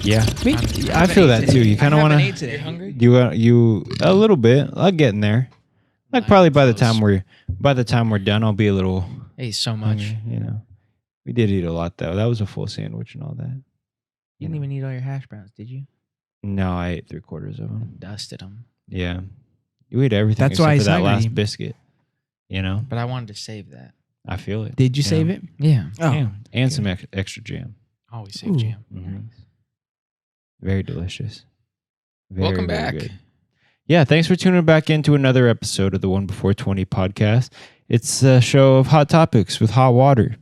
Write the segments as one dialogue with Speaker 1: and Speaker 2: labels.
Speaker 1: Yeah, I feel that too. You kind of want to.
Speaker 2: You hungry?
Speaker 1: You a little bit. I'll get in there. Like probably by the time we're done, I'll be a little.
Speaker 2: Ate so much.
Speaker 1: You know, we did eat a lot though. That was a full sandwich and all that.
Speaker 2: You didn't even eat all your hash browns, did you?
Speaker 1: No, I ate 3/4 of them.
Speaker 2: Dusted them.
Speaker 1: Yeah, you ate everything.
Speaker 3: That's why
Speaker 1: except for that
Speaker 3: hungry.
Speaker 1: last biscuit. You know,
Speaker 2: But I wanted to save that.
Speaker 1: I feel it.
Speaker 3: Did you save it?
Speaker 2: Yeah.
Speaker 3: Oh,
Speaker 1: Yeah, and some extra jam.
Speaker 2: Always save
Speaker 3: Ooh.
Speaker 2: jam.
Speaker 1: Mhm. Very delicious.
Speaker 2: Welcome
Speaker 1: very
Speaker 2: back.
Speaker 1: good. Yeah, thanks for tuning back into another episode of the OneBefore20 Podcast. It's a show of hot topics with hot water.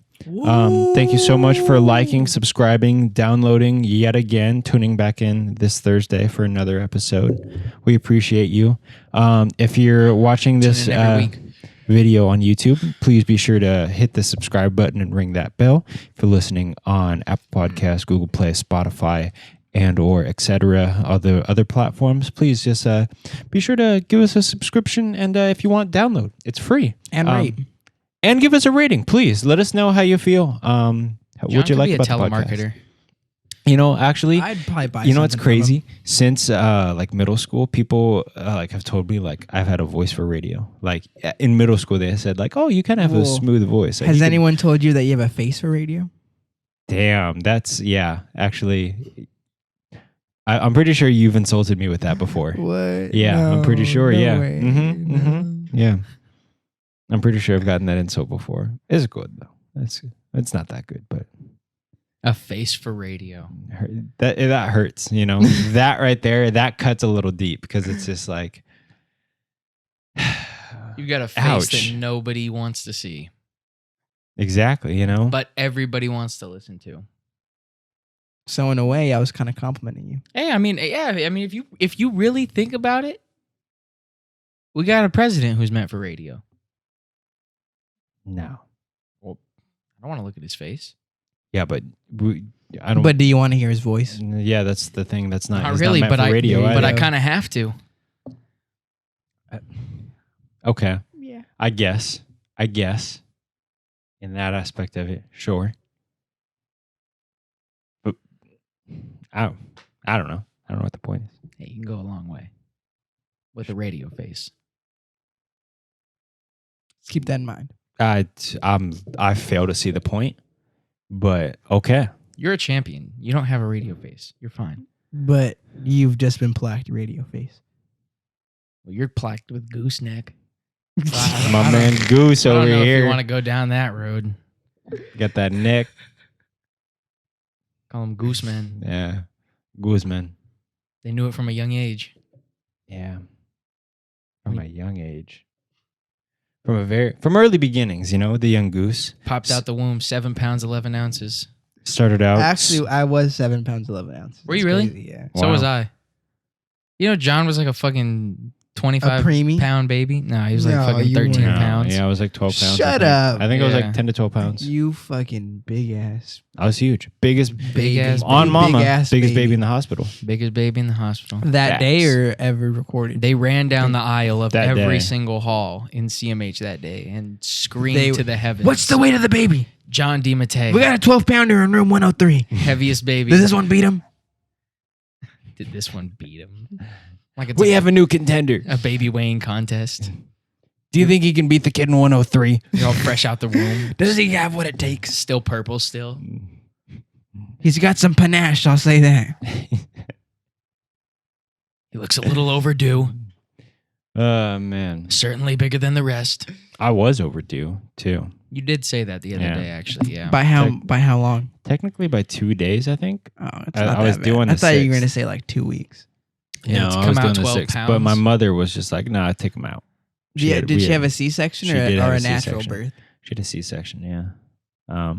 Speaker 1: Thank you so much for liking, subscribing, downloading yet again, tuning back in this Thursday for another episode. We appreciate you. If you're watching this
Speaker 2: Tune in every week.
Speaker 1: video on YouTube, please be sure to hit the subscribe button and ring that bell. If you're listening on Apple Podcasts, Google Play, Spotify, and or etc. other platforms, please just be sure to give us a subscription, and if you want, download. It's free.
Speaker 3: And rate.
Speaker 1: And give us a rating, please. Let us know how you feel. What you like about the podcast.
Speaker 2: telemarketer.
Speaker 1: You know, actually,
Speaker 3: I'd probably buy.
Speaker 1: you know what's
Speaker 3: something from
Speaker 1: crazy? Since like middle school, people like have told me like I've had a voice for radio. Like in middle school, they said like, "Oh, you kind of have a
Speaker 3: Well,
Speaker 1: smooth voice." Like,
Speaker 3: Has
Speaker 1: you can-
Speaker 3: anyone told you that you have a face for radio?
Speaker 1: Damn, that's actually, I'm pretty sure you've insulted me with that before.
Speaker 3: What?
Speaker 1: Yeah, I'm pretty sure.
Speaker 3: no
Speaker 1: Yeah.
Speaker 3: way.
Speaker 1: Mm-hmm. Yeah, I'm pretty sure I've gotten that insult before. It's good though. It's not that good, but
Speaker 2: A face for radio.
Speaker 1: that hurts. You know, that right there, that cuts a little deep because it's just like,
Speaker 2: You got a face
Speaker 1: Ouch.
Speaker 2: that nobody wants to see,
Speaker 1: exactly. You know,
Speaker 2: but everybody wants to listen to.
Speaker 3: So in a way, I was kind of complimenting you.
Speaker 2: Hey, I mean, if you really think about it, we got a president who's meant for radio.
Speaker 1: no.
Speaker 2: I don't want to look at his face.
Speaker 1: Yeah, but I don't.
Speaker 3: But do you want to hear his voice?
Speaker 1: Yeah, that's the thing. That's not.
Speaker 2: Not
Speaker 1: it's
Speaker 2: really,
Speaker 1: not meant
Speaker 2: but
Speaker 1: for radio.
Speaker 2: but I
Speaker 1: either.
Speaker 2: kind of have to.
Speaker 1: Okay.
Speaker 3: Yeah.
Speaker 1: I guess. In that aspect of it, sure. But I don't know. I don't know what the point is.
Speaker 2: Hey, you can go a long way with a radio face.
Speaker 3: Let's keep that in mind.
Speaker 1: I fail to see the point, but okay.
Speaker 2: You're a champion. You don't have a radio face. You're fine.
Speaker 3: But you've just been plaqued radio face.
Speaker 2: Well, you're plaqued with gooseneck.
Speaker 1: My man Goose
Speaker 2: I
Speaker 1: over
Speaker 2: don't know if
Speaker 1: here
Speaker 2: you want to go down that road.
Speaker 1: got that neck.
Speaker 2: Call him Gooseman.
Speaker 1: Yeah, Guzman.
Speaker 2: They knew it from a young age.
Speaker 1: Yeah, from a young age. From early beginnings, you know, the young goose
Speaker 2: Popped out the womb, 7 pounds, 11 ounces.
Speaker 1: started out.
Speaker 3: Actually, I was 7 pounds 11 ounces.
Speaker 2: Were you
Speaker 3: That's
Speaker 2: really?
Speaker 3: crazy, yeah.
Speaker 2: So
Speaker 1: Wow.
Speaker 2: was I. You know, John was like a fucking 25
Speaker 3: preemie?
Speaker 2: pound baby. No, he was like
Speaker 3: No,
Speaker 2: fucking
Speaker 3: you
Speaker 2: 13
Speaker 3: weren't.
Speaker 2: pounds.
Speaker 1: Yeah, I was like 12 pounds.
Speaker 3: Shut
Speaker 1: I think.
Speaker 3: up.
Speaker 1: I think I was
Speaker 2: Yeah.
Speaker 1: like 10 to 12 pounds.
Speaker 3: You fucking big ass.
Speaker 1: I was huge. Biggest
Speaker 2: Big ass
Speaker 1: on
Speaker 2: baby.
Speaker 1: mama.
Speaker 3: Big ass
Speaker 1: Biggest baby
Speaker 3: baby.
Speaker 1: in the hospital.
Speaker 2: Biggest baby in the hospital.
Speaker 3: That
Speaker 1: Facts.
Speaker 3: day or ever recorded?
Speaker 2: They ran down the aisle of
Speaker 1: That
Speaker 2: every
Speaker 1: day.
Speaker 2: single hall in CMH that day and screamed
Speaker 3: They-
Speaker 2: to the heavens.
Speaker 3: What's the weight of the baby?
Speaker 2: John DiMattei.
Speaker 3: We got a 12 pounder in room 103.
Speaker 2: heaviest baby.
Speaker 3: Does this one beat him?
Speaker 2: Did this one beat him? Like it's
Speaker 1: We
Speaker 2: a,
Speaker 1: have a new contender.
Speaker 2: a baby weighing contest.
Speaker 1: Do you think he can beat the kid in 103?
Speaker 2: You're all fresh out the womb.
Speaker 3: Does he have what it takes?
Speaker 2: Still purple still.
Speaker 3: He's got some panache, I'll say that.
Speaker 2: He looks a little overdue.
Speaker 1: Man.
Speaker 2: Certainly bigger than the rest.
Speaker 1: I was overdue, too.
Speaker 2: You did say that the other
Speaker 1: Yeah.
Speaker 2: day, actually. Yeah.
Speaker 3: By how long?
Speaker 1: Technically by 2 days, I think.
Speaker 3: Oh, it's
Speaker 1: I
Speaker 3: not
Speaker 1: was
Speaker 3: that bad.
Speaker 1: doing
Speaker 3: I
Speaker 1: the
Speaker 3: thought you were
Speaker 1: 6th.
Speaker 3: going to say like 2 weeks.
Speaker 2: Yeah, it's
Speaker 1: I
Speaker 2: come
Speaker 1: was
Speaker 2: out
Speaker 1: doing the
Speaker 2: 12
Speaker 1: 6th. But my
Speaker 2: pounds.
Speaker 1: mother was just like, nah, take him out.
Speaker 3: Did she have a
Speaker 1: she
Speaker 3: C-section
Speaker 1: did
Speaker 3: or
Speaker 1: have
Speaker 3: a
Speaker 1: a
Speaker 3: natural
Speaker 1: C-section.
Speaker 3: birth?
Speaker 1: She had a C-section, yeah.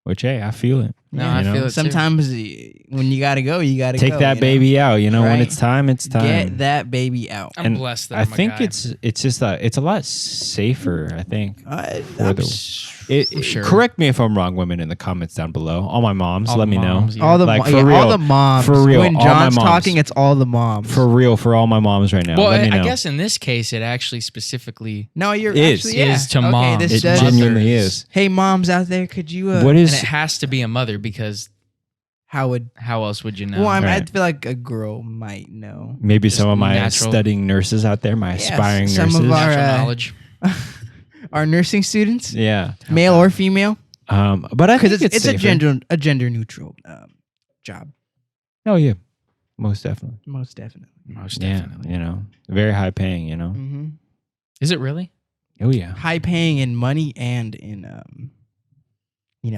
Speaker 1: Which, hey, I feel it.
Speaker 2: No,
Speaker 3: Yeah,
Speaker 2: I
Speaker 1: you know?
Speaker 2: feel it.
Speaker 3: Sometimes when you got to go, you got to go.
Speaker 1: Take that
Speaker 3: you know?
Speaker 1: baby out. You know, when
Speaker 3: Right?
Speaker 1: it's time, it's time.
Speaker 3: Get that baby out.
Speaker 2: I'm
Speaker 1: and
Speaker 2: blessed that
Speaker 1: I
Speaker 2: I'm a
Speaker 1: think
Speaker 2: guy.
Speaker 1: it's just it's a lot safer, I think.
Speaker 3: I'm
Speaker 2: sure.
Speaker 1: Correct me if I'm wrong, women in the comments down below. All my moms,
Speaker 2: All
Speaker 1: let
Speaker 2: the
Speaker 1: me
Speaker 2: moms,
Speaker 1: know.
Speaker 2: yeah.
Speaker 3: all the
Speaker 1: Like,
Speaker 3: mo-
Speaker 1: for
Speaker 3: yeah,
Speaker 1: real.
Speaker 3: all the moms.
Speaker 1: For real,
Speaker 3: When
Speaker 1: all my
Speaker 3: John's
Speaker 1: moms.
Speaker 3: talking, it's all the moms.
Speaker 1: For real, for all my moms right now.
Speaker 2: Well,
Speaker 1: let me know.
Speaker 2: I guess in this case, it actually specifically
Speaker 3: no, you're
Speaker 1: Is.
Speaker 3: actually yeah.
Speaker 2: is to
Speaker 3: okay,
Speaker 2: moms.
Speaker 3: This
Speaker 1: It
Speaker 3: does,
Speaker 1: genuinely is.
Speaker 3: Hey, moms out there, could you?
Speaker 1: What
Speaker 2: and
Speaker 1: is
Speaker 2: it has to be a mother because
Speaker 3: how
Speaker 2: else would you know?
Speaker 3: well, I
Speaker 1: Right.
Speaker 3: feel like a girl might know.
Speaker 1: Maybe
Speaker 2: Just
Speaker 1: some of my
Speaker 2: natural-
Speaker 1: studying nurses out there, my
Speaker 3: Yes,
Speaker 1: aspiring
Speaker 3: some
Speaker 1: nurses.
Speaker 3: of our
Speaker 2: Natural knowledge.
Speaker 3: our nursing students,
Speaker 1: Yeah.
Speaker 3: male or female,
Speaker 1: But I think
Speaker 3: because it's a
Speaker 1: safer.
Speaker 3: gender neutral job.
Speaker 1: Oh yeah, most definitely.
Speaker 3: Most definitely.
Speaker 2: Most
Speaker 1: Yeah,
Speaker 2: definitely.
Speaker 1: you know, very high paying. You know.
Speaker 3: Mm-hmm.
Speaker 2: Is it really?
Speaker 1: Oh yeah.
Speaker 3: High paying in money and in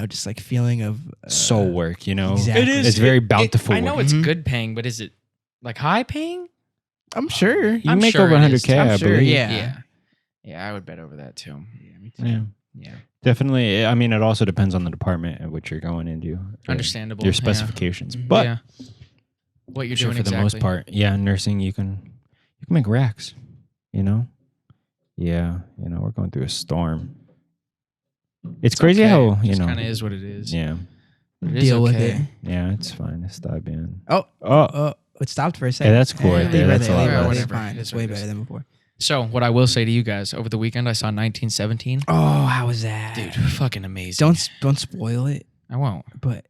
Speaker 3: just like feeling of
Speaker 1: Soul work. You know.
Speaker 3: Exactly.
Speaker 2: It is.
Speaker 1: It's very bountiful.
Speaker 2: I know
Speaker 1: work.
Speaker 2: it's
Speaker 3: Mhm.
Speaker 2: good paying, but is it like high paying?
Speaker 3: I'm sure.
Speaker 1: You
Speaker 2: I'm
Speaker 1: make
Speaker 2: sure
Speaker 1: over
Speaker 2: it is.
Speaker 1: 100K,
Speaker 3: I'm
Speaker 1: I
Speaker 3: sure,
Speaker 1: believe.
Speaker 3: yeah.
Speaker 2: Yeah, I would bet over that too.
Speaker 3: Yeah, me too.
Speaker 1: Yeah.
Speaker 2: Yeah.
Speaker 1: Definitely. I mean, it also depends on the department at which you're going into.
Speaker 2: Understandable.
Speaker 1: Your
Speaker 2: yeah.
Speaker 1: specifications, but
Speaker 2: yeah. What you're
Speaker 1: sure,
Speaker 2: doing
Speaker 1: for
Speaker 2: exactly.
Speaker 1: the most part, yeah, nursing you can make racks. You know. Yeah, we're going through a storm. It's crazy
Speaker 2: okay.
Speaker 1: how
Speaker 2: It just kind of is what it is.
Speaker 1: Yeah,
Speaker 2: But it is
Speaker 3: Deal with
Speaker 2: okay.
Speaker 3: it.
Speaker 1: yeah, it's fine. Está bien.
Speaker 3: Oh, it stopped for a second.
Speaker 1: that's cool right there.
Speaker 3: leave it
Speaker 1: That's a lot
Speaker 3: leave it
Speaker 1: better.
Speaker 3: It's
Speaker 2: Whatever.
Speaker 3: fine.
Speaker 2: It
Speaker 3: It's
Speaker 2: is
Speaker 3: way
Speaker 2: what it is.
Speaker 3: better than before.
Speaker 2: So, what I will say to you guys, over the weekend, I saw 1917.
Speaker 3: Oh, how was that?
Speaker 2: Dude, fucking amazing.
Speaker 3: Don't spoil it.
Speaker 2: I won't.
Speaker 3: But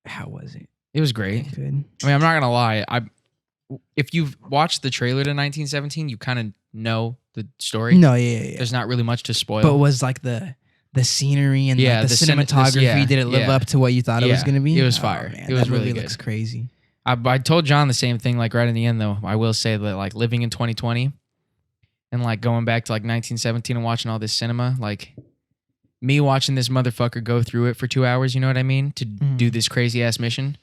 Speaker 3: how was it?
Speaker 2: It was great.
Speaker 3: Good.
Speaker 2: I mean, I'm not gonna lie. If you've watched the trailer to 1917, you kind of know the story.
Speaker 3: No, yeah.
Speaker 2: There's not really much to spoil.
Speaker 3: But was like the scenery and
Speaker 2: Yeah,
Speaker 3: like the
Speaker 2: the
Speaker 3: cinematography,
Speaker 2: yeah,
Speaker 3: did it live
Speaker 2: yeah.
Speaker 3: up to what you thought it was
Speaker 2: Yeah,
Speaker 3: going to be?
Speaker 2: it was
Speaker 3: Oh,
Speaker 2: fire.
Speaker 3: man,
Speaker 2: It was
Speaker 3: that
Speaker 2: really
Speaker 3: movie
Speaker 2: good.
Speaker 3: looks crazy.
Speaker 2: I told John the same thing, like right in the end, though. I will say that, like, living in 2020 and like going back to like 1917 and watching all this cinema, like me watching this motherfucker go through it for 2 hours, you know what I mean? To do this crazy ass mission.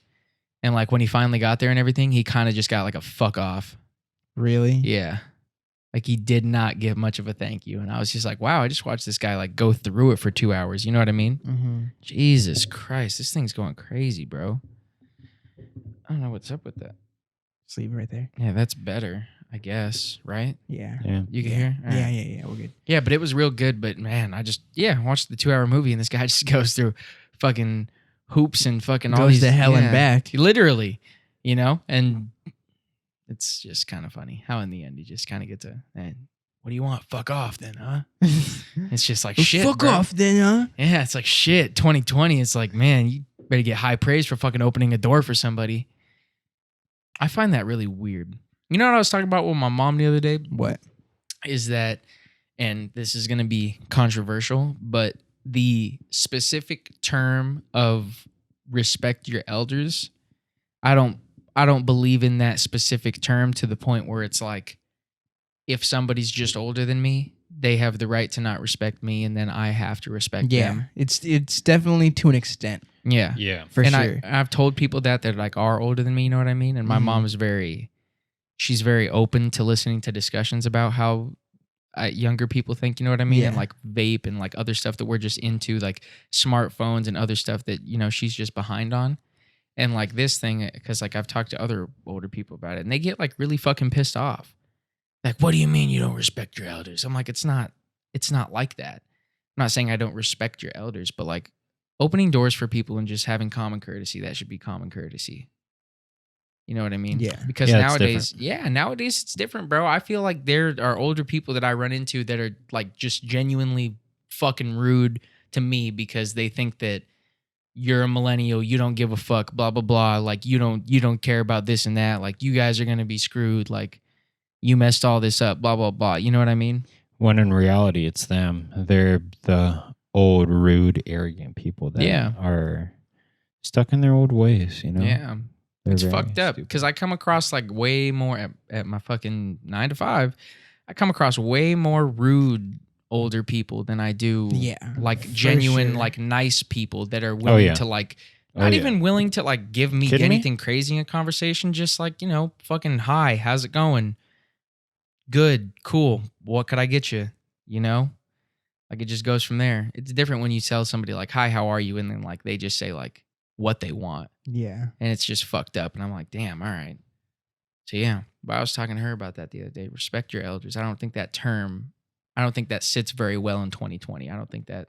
Speaker 2: And like when he finally got there and everything, he kind of just got like a fuck off.
Speaker 3: Really?
Speaker 2: Yeah. Like he did not give much of a thank you. And I was just like, wow, I just watched this guy like go through it for 2 hours. You know what I mean?
Speaker 3: Mm-hmm.
Speaker 2: Jesus Christ. This thing's going crazy, bro. I don't know what's up with that.
Speaker 3: Just leave it right there.
Speaker 2: Yeah, that's better, I guess, right?
Speaker 3: Yeah.
Speaker 1: Yeah.
Speaker 2: You can
Speaker 3: yeah.
Speaker 2: hear? All right.
Speaker 3: Yeah. We're good.
Speaker 2: Yeah, but it was real good. But man, I watched the 2 hour movie and this guy just goes through fucking hoops and fucking all
Speaker 3: Goes
Speaker 2: these
Speaker 3: to hell and
Speaker 2: yeah,
Speaker 3: back.
Speaker 2: literally, and it's just kind of funny how in the end you just kind of get to, man, what do you want? Fuck off then, huh? It's just like shit.
Speaker 3: Fuck
Speaker 2: bro.
Speaker 3: off then, huh?
Speaker 2: Yeah, it's like shit. 2020. It's like, man, you better get high praise for fucking opening a door for somebody. I find that really weird. You know what I was talking about with my mom the other day?
Speaker 3: What?
Speaker 2: Is that, and this is going to be controversial, but the specific term of respect your elders, I don't believe in that specific term to the point where it's like, if somebody's just older than me, they have the right to not respect me, and then I have to respect
Speaker 3: Yeah.
Speaker 2: them.
Speaker 3: It's definitely to an extent,
Speaker 2: Yeah.
Speaker 1: Yeah.
Speaker 3: for
Speaker 2: and
Speaker 3: sure.
Speaker 2: I've told people that like are older than me, you know what I mean? And my
Speaker 3: Mhm.
Speaker 2: mom is she's very open to listening to discussions about how younger people think, you know what I mean? And
Speaker 3: Yeah.
Speaker 2: like vape and like other stuff that we're just into, like smartphones and other stuff that, she's just behind on. And like this thing, because like I've talked to other older people about it and they get like really fucking pissed off. Like, what do you mean you don't respect your elders? I'm like, it's not like that. I'm not saying I don't respect your elders, but like opening doors for people and just having common courtesy, that should be common courtesy. You know what I mean?
Speaker 3: Yeah.
Speaker 2: Because
Speaker 1: Yeah, it's
Speaker 2: nowadays it's different, bro. I feel like there are older people that I run into that are like just genuinely fucking rude to me because they think that you're a millennial, you don't give a fuck, blah blah blah. Like you don't care about this and that. Like you guys are gonna be screwed. Like you messed all this up, blah blah blah. You know what I mean?
Speaker 1: When in reality, it's them. They're the old, rude, arrogant people that
Speaker 2: Yeah.
Speaker 1: are stuck in their old ways.
Speaker 2: Yeah.
Speaker 1: They're
Speaker 2: It's
Speaker 1: very
Speaker 2: fucked up
Speaker 1: stupid.
Speaker 2: because I come across like way more at my fucking 9 to 5. I come across way more rude older people than I do
Speaker 3: Yeah,
Speaker 2: like
Speaker 3: for
Speaker 2: genuine,
Speaker 3: sure.
Speaker 2: like nice people that are willing
Speaker 1: yeah.
Speaker 2: to like
Speaker 1: Oh,
Speaker 2: not
Speaker 1: yeah.
Speaker 2: even willing to like give me
Speaker 1: Kidding me?
Speaker 2: anything crazy in a conversation. Just like, fucking hi, how's it going? Good, cool. What could I get you? Like it just goes from there. It's different when you tell somebody like, hi, how are you? And then like they just say like what they want.
Speaker 3: Yeah.
Speaker 2: And it's just fucked up. And I'm like, damn, all right. So yeah, but I was talking to her about that the other day. Respect your elders. I don't think that sits very well in 2020. I don't think that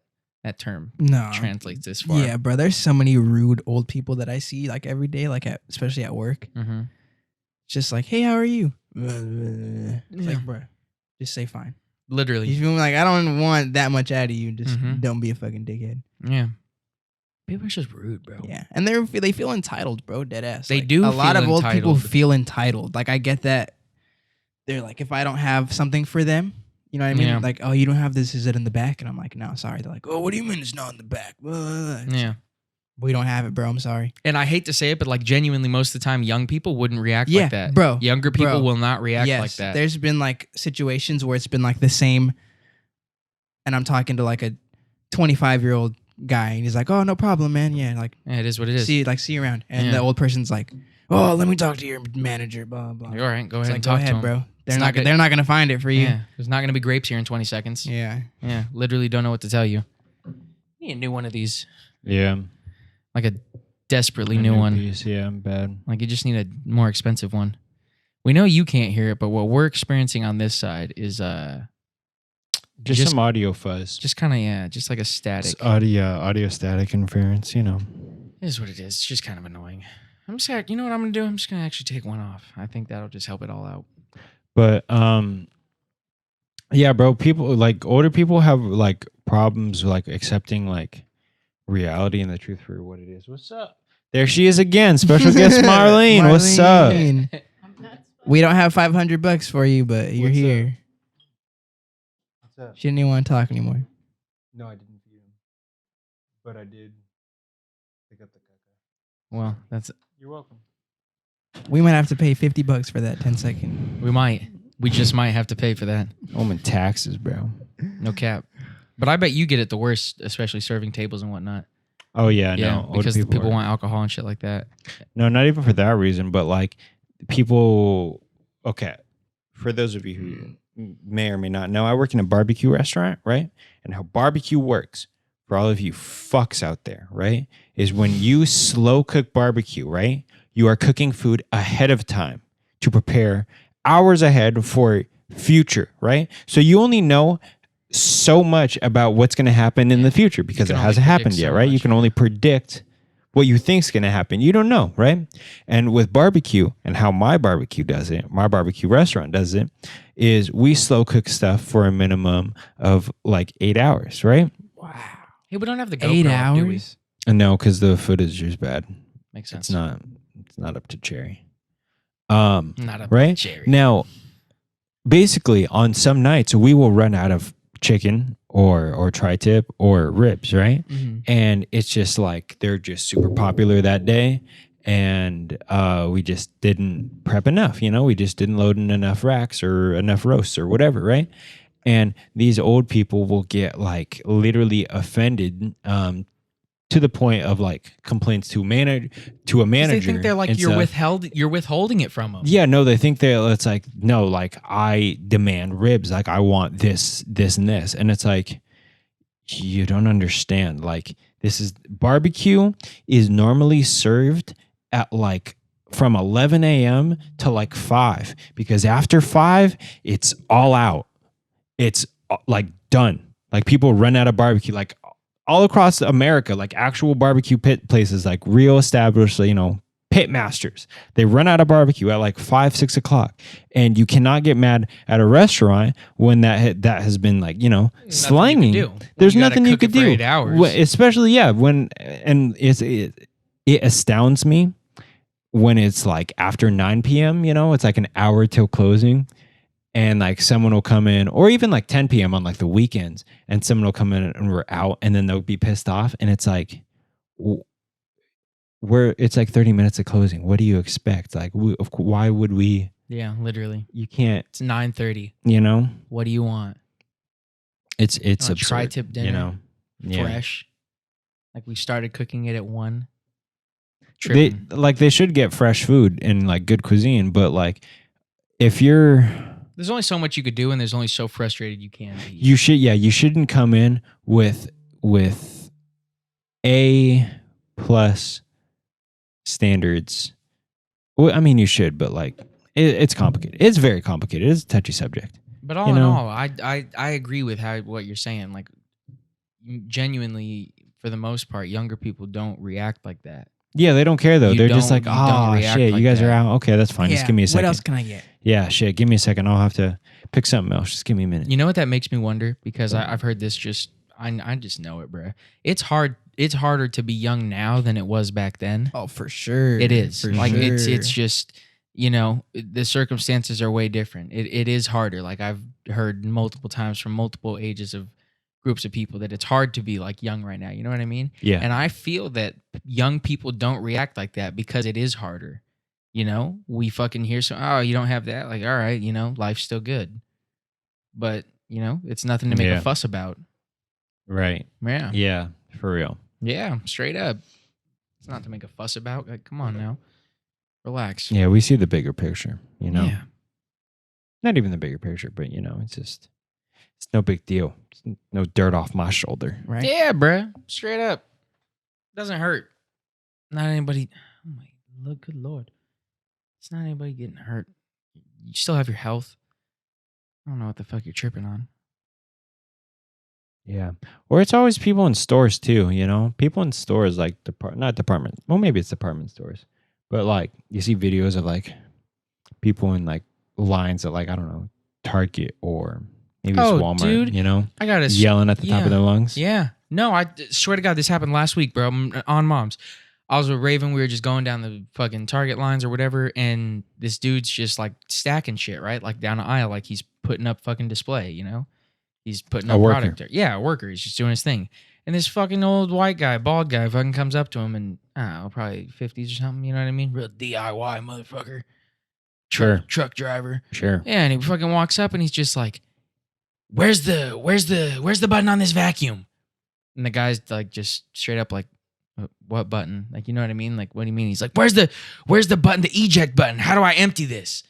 Speaker 2: term
Speaker 3: No.
Speaker 2: translates this far.
Speaker 3: Yeah, bro. There's so many rude old people that I see like every day, like especially at work.
Speaker 2: Mm-hmm.
Speaker 3: Just like, hey, how are you? It's
Speaker 2: Yeah.
Speaker 3: like, bro, just say fine.
Speaker 2: Literally.
Speaker 3: You feel me? Like I don't want that much out of you. Just
Speaker 2: Mhm.
Speaker 3: don't be a fucking dickhead.
Speaker 2: Yeah. People are just rude, bro.
Speaker 3: Yeah, and they feel entitled, bro. Dead ass.
Speaker 2: They
Speaker 3: Like,
Speaker 2: do
Speaker 3: A lot
Speaker 2: feel
Speaker 3: of old people
Speaker 2: entitled.
Speaker 3: feel entitled. Like I get that. They're like, if I don't have something for them, you know what I mean?
Speaker 2: Yeah.
Speaker 3: Like, oh, you don't have this? Is it in the back? And I'm like, no, sorry. They're like, oh, what do you mean it's not in the back?
Speaker 2: Yeah.
Speaker 3: We don't have it, bro. I'm sorry.
Speaker 2: And I hate to say it, but like genuinely, most of the time, young people wouldn't react
Speaker 3: Yeah,
Speaker 2: like that.
Speaker 3: bro.
Speaker 2: Younger people
Speaker 3: Bro.
Speaker 2: will not react
Speaker 3: Yes,
Speaker 2: like that.
Speaker 3: there's been like situations where it's been like the same, and I'm talking to like a 25-year-old guy, and he's like, "Oh, no problem, man. Yeah, like
Speaker 2: Yeah, it is what it is.
Speaker 3: see you around." And
Speaker 2: Yeah.
Speaker 3: the old person's like, "Oh, let me talk to your manager." Blah blah.
Speaker 2: All right, go
Speaker 3: It's
Speaker 2: ahead
Speaker 3: like,
Speaker 2: and
Speaker 3: go
Speaker 2: talk
Speaker 3: ahead,
Speaker 2: to him.
Speaker 3: bro.
Speaker 2: It's not
Speaker 3: They're not gonna find it for you.
Speaker 2: Yeah, there's not gonna be grapes here in 20 seconds.
Speaker 3: Yeah.
Speaker 2: Yeah, literally don't know what to tell you. Need a new one of these,
Speaker 1: Yeah.
Speaker 2: like a desperately
Speaker 1: A
Speaker 2: new one.
Speaker 1: piece. Yeah, I'm bad.
Speaker 2: Like you just need a more expensive one. We know you can't hear it, but what we're experiencing on this side is
Speaker 1: Just some audio fuzz.
Speaker 2: just kind of just like a static.
Speaker 1: It's audio static interference, you know.
Speaker 2: It is what it is. It's just kind of annoying. I'm just gonna, you know what I'm gonna do? I'm just gonna actually take one off. I think that'll just help it all out.
Speaker 1: But yeah, bro, people like older people have like problems like accepting like reality and the truth for what it is. What's up? There she is again. Special guest Marlene. What's up?
Speaker 3: Marlene. We don't have $500 for you, but you're
Speaker 1: What's up?
Speaker 3: here.
Speaker 1: What's up?
Speaker 3: She didn't even want to talk anymore.
Speaker 1: No, I didn't feed him. But I did pick up the caca.
Speaker 2: Well, that's
Speaker 1: You're welcome.
Speaker 3: We might have to pay $50 for that 10-second.
Speaker 2: we might. We just might have to pay for that.
Speaker 1: I'm in taxes, bro.
Speaker 2: No cap. But I bet you get it the worst, especially serving tables and whatnot.
Speaker 1: Oh yeah,
Speaker 2: Yeah,
Speaker 1: no. older
Speaker 2: because people
Speaker 1: are-
Speaker 2: want alcohol and shit like that.
Speaker 1: No, not even for that reason, but like people. Okay, for those of you who may or may not know, I work in a barbecue restaurant, right? And how barbecue works for all of you fucks out there, right? Is when you slow cook barbecue, right? You are cooking food ahead of time to prepare hours ahead for future, right? So you only know so much about what's going to happen in the future because
Speaker 2: can
Speaker 1: it
Speaker 2: only
Speaker 1: hasn't
Speaker 2: predict
Speaker 1: happened yet,
Speaker 2: so
Speaker 1: right? You
Speaker 2: much,
Speaker 1: can only predict what you think's going to happen. You don't know, right? And with barbecue and how my barbecue does it, my barbecue restaurant does it, is we slow cook stuff for a minimum of like 8 hours, right?
Speaker 3: Wow.
Speaker 2: Hey, we don't have the GoPro
Speaker 3: 8
Speaker 2: up, do we?
Speaker 3: hours?
Speaker 1: And no, because the footage is bad.
Speaker 2: Makes sense.
Speaker 1: It's not up to cherry.
Speaker 2: Not a
Speaker 1: Right?
Speaker 2: cherry.
Speaker 1: Now, basically on some nights we will run out of chicken or tri-tip or ribs, right?
Speaker 2: Mhm.
Speaker 1: And it's just like they're just super popular that day, and we just didn't prep enough, you know, we just didn't load in enough racks or enough roasts or whatever, right? And these old people will get like literally offended to the point of like complaints to a manager.
Speaker 2: 'Cause they think they're like
Speaker 1: and
Speaker 2: you're
Speaker 1: stuff.
Speaker 2: withholding it from them.
Speaker 1: Yeah, no, they think it's like, no, like I demand ribs, like I want this, and this. And it's like, you don't understand. Like this is barbecue is normally served at like from 11 a.m. to like 5, because after 5, it's all out. It's like done. Like people run out of barbecue, like all across America, like actual barbecue pit places, like real established, you know, pit masters. They run out of barbecue at like 5, 6 o'clock, and you cannot get mad at a restaurant when that has been like, you know, slanging. There's
Speaker 2: You gotta
Speaker 1: nothing you
Speaker 2: cook it
Speaker 1: could
Speaker 2: for
Speaker 1: do.
Speaker 2: 8 hours.
Speaker 1: Especially and it astounds me when it's like after 9 p.m. You know, it's like an hour till closing. And like someone will come in, or even like 10 p.m. on like the weekends, and someone will come in and we're out, and then they'll be pissed off. And it's like, it's like 30 minutes of closing. What do you expect? Like, why would we?
Speaker 2: Yeah, literally.
Speaker 1: You can't,
Speaker 2: It's 9:30.
Speaker 1: you know,
Speaker 2: What do you want?
Speaker 1: it's
Speaker 2: A
Speaker 1: absurd,
Speaker 2: tri-tip dinner,
Speaker 1: you know, yeah.
Speaker 2: fresh. Like we started cooking it at 1.
Speaker 1: They
Speaker 2: Tripping.
Speaker 1: they should get fresh food and like good cuisine, but like if you're,
Speaker 2: There's only so much you could do, and there's only so frustrated you can be.
Speaker 1: you shouldn't come in with A+ standards. Well, I mean, you should, but like it's complicated. It's very complicated. It's a touchy subject.
Speaker 2: But all
Speaker 1: you
Speaker 2: in
Speaker 1: know?
Speaker 2: all, I agree with what you're saying. Like, genuinely, for the most part, younger people don't react like that.
Speaker 1: Yeah, they don't care though.
Speaker 2: You
Speaker 1: They're just like,
Speaker 2: don't- you don't
Speaker 1: oh
Speaker 2: react
Speaker 1: shit,
Speaker 2: like
Speaker 1: you guys are
Speaker 2: that.
Speaker 1: out. Okay, that's fine. Just give me a second.
Speaker 3: What else can I get?
Speaker 1: Yeah, shit. Give me a second. I'll have to pick something else. Just give me a minute.
Speaker 2: You know what that makes me wonder? Because I've heard this I just know it, bro. It's hard it's harder to be young now than it was back then.
Speaker 3: Oh, for sure.
Speaker 2: It is.
Speaker 3: For
Speaker 2: Like
Speaker 3: sure.
Speaker 2: it's just, you know, the circumstances are way different. It is harder. Like I've heard multiple times from multiple ages of groups of people that it's hard to be like young right now. You know what I mean?
Speaker 1: Yeah.
Speaker 2: And I feel that young people don't react like that because it is harder. You know, we fucking hear oh, you don't have that. Like, all right, you know, life's still good. But, you know, it's nothing to make a fuss about.
Speaker 1: Right.
Speaker 2: Yeah.
Speaker 1: Yeah, for real.
Speaker 2: Yeah, straight up. It's not to make a fuss about. Like, come on now. Relax.
Speaker 1: Yeah, we see the bigger picture, you know.
Speaker 2: Yeah.
Speaker 1: Not even the bigger picture, but you know, it's no big deal. It's no dirt off my shoulder.
Speaker 3: Right?
Speaker 2: Yeah, bruh. Straight up. Doesn't hurt. Not anybody. Oh my look, good Lord. It's not anybody getting hurt. You still have your health. I don't know what the fuck you're tripping on.
Speaker 1: Yeah. Or it's always people in stores too, you know? People in stores like not department. Well, maybe it's department stores. But like you see videos of like people in like lines at like, I don't know, Target or maybe it's Walmart,
Speaker 2: dude.
Speaker 1: you know?
Speaker 2: I got to
Speaker 1: yelling at the top of their lungs.
Speaker 2: Yeah. No, I swear to God, this happened last week, bro. On Moms. I was with Raven. We were just going down the fucking Target lines or whatever. And this dude's just like stacking shit, right? Like down the aisle, like he's putting up fucking display, you know? He's putting up product there. Yeah, a worker. He's just doing his thing. And this fucking old white guy, bald guy, fucking comes up to him and, I don't know, probably 50s or something, you know what I mean? Real DIY motherfucker. Truck driver.
Speaker 1: Sure.
Speaker 2: Yeah, and he fucking walks up and he's just like, Where's the button on this vacuum? And the guy's like just straight up like, what button? Like, you know what I mean? Like, what do you mean? He's like, where's the button, the eject button? How do I empty this?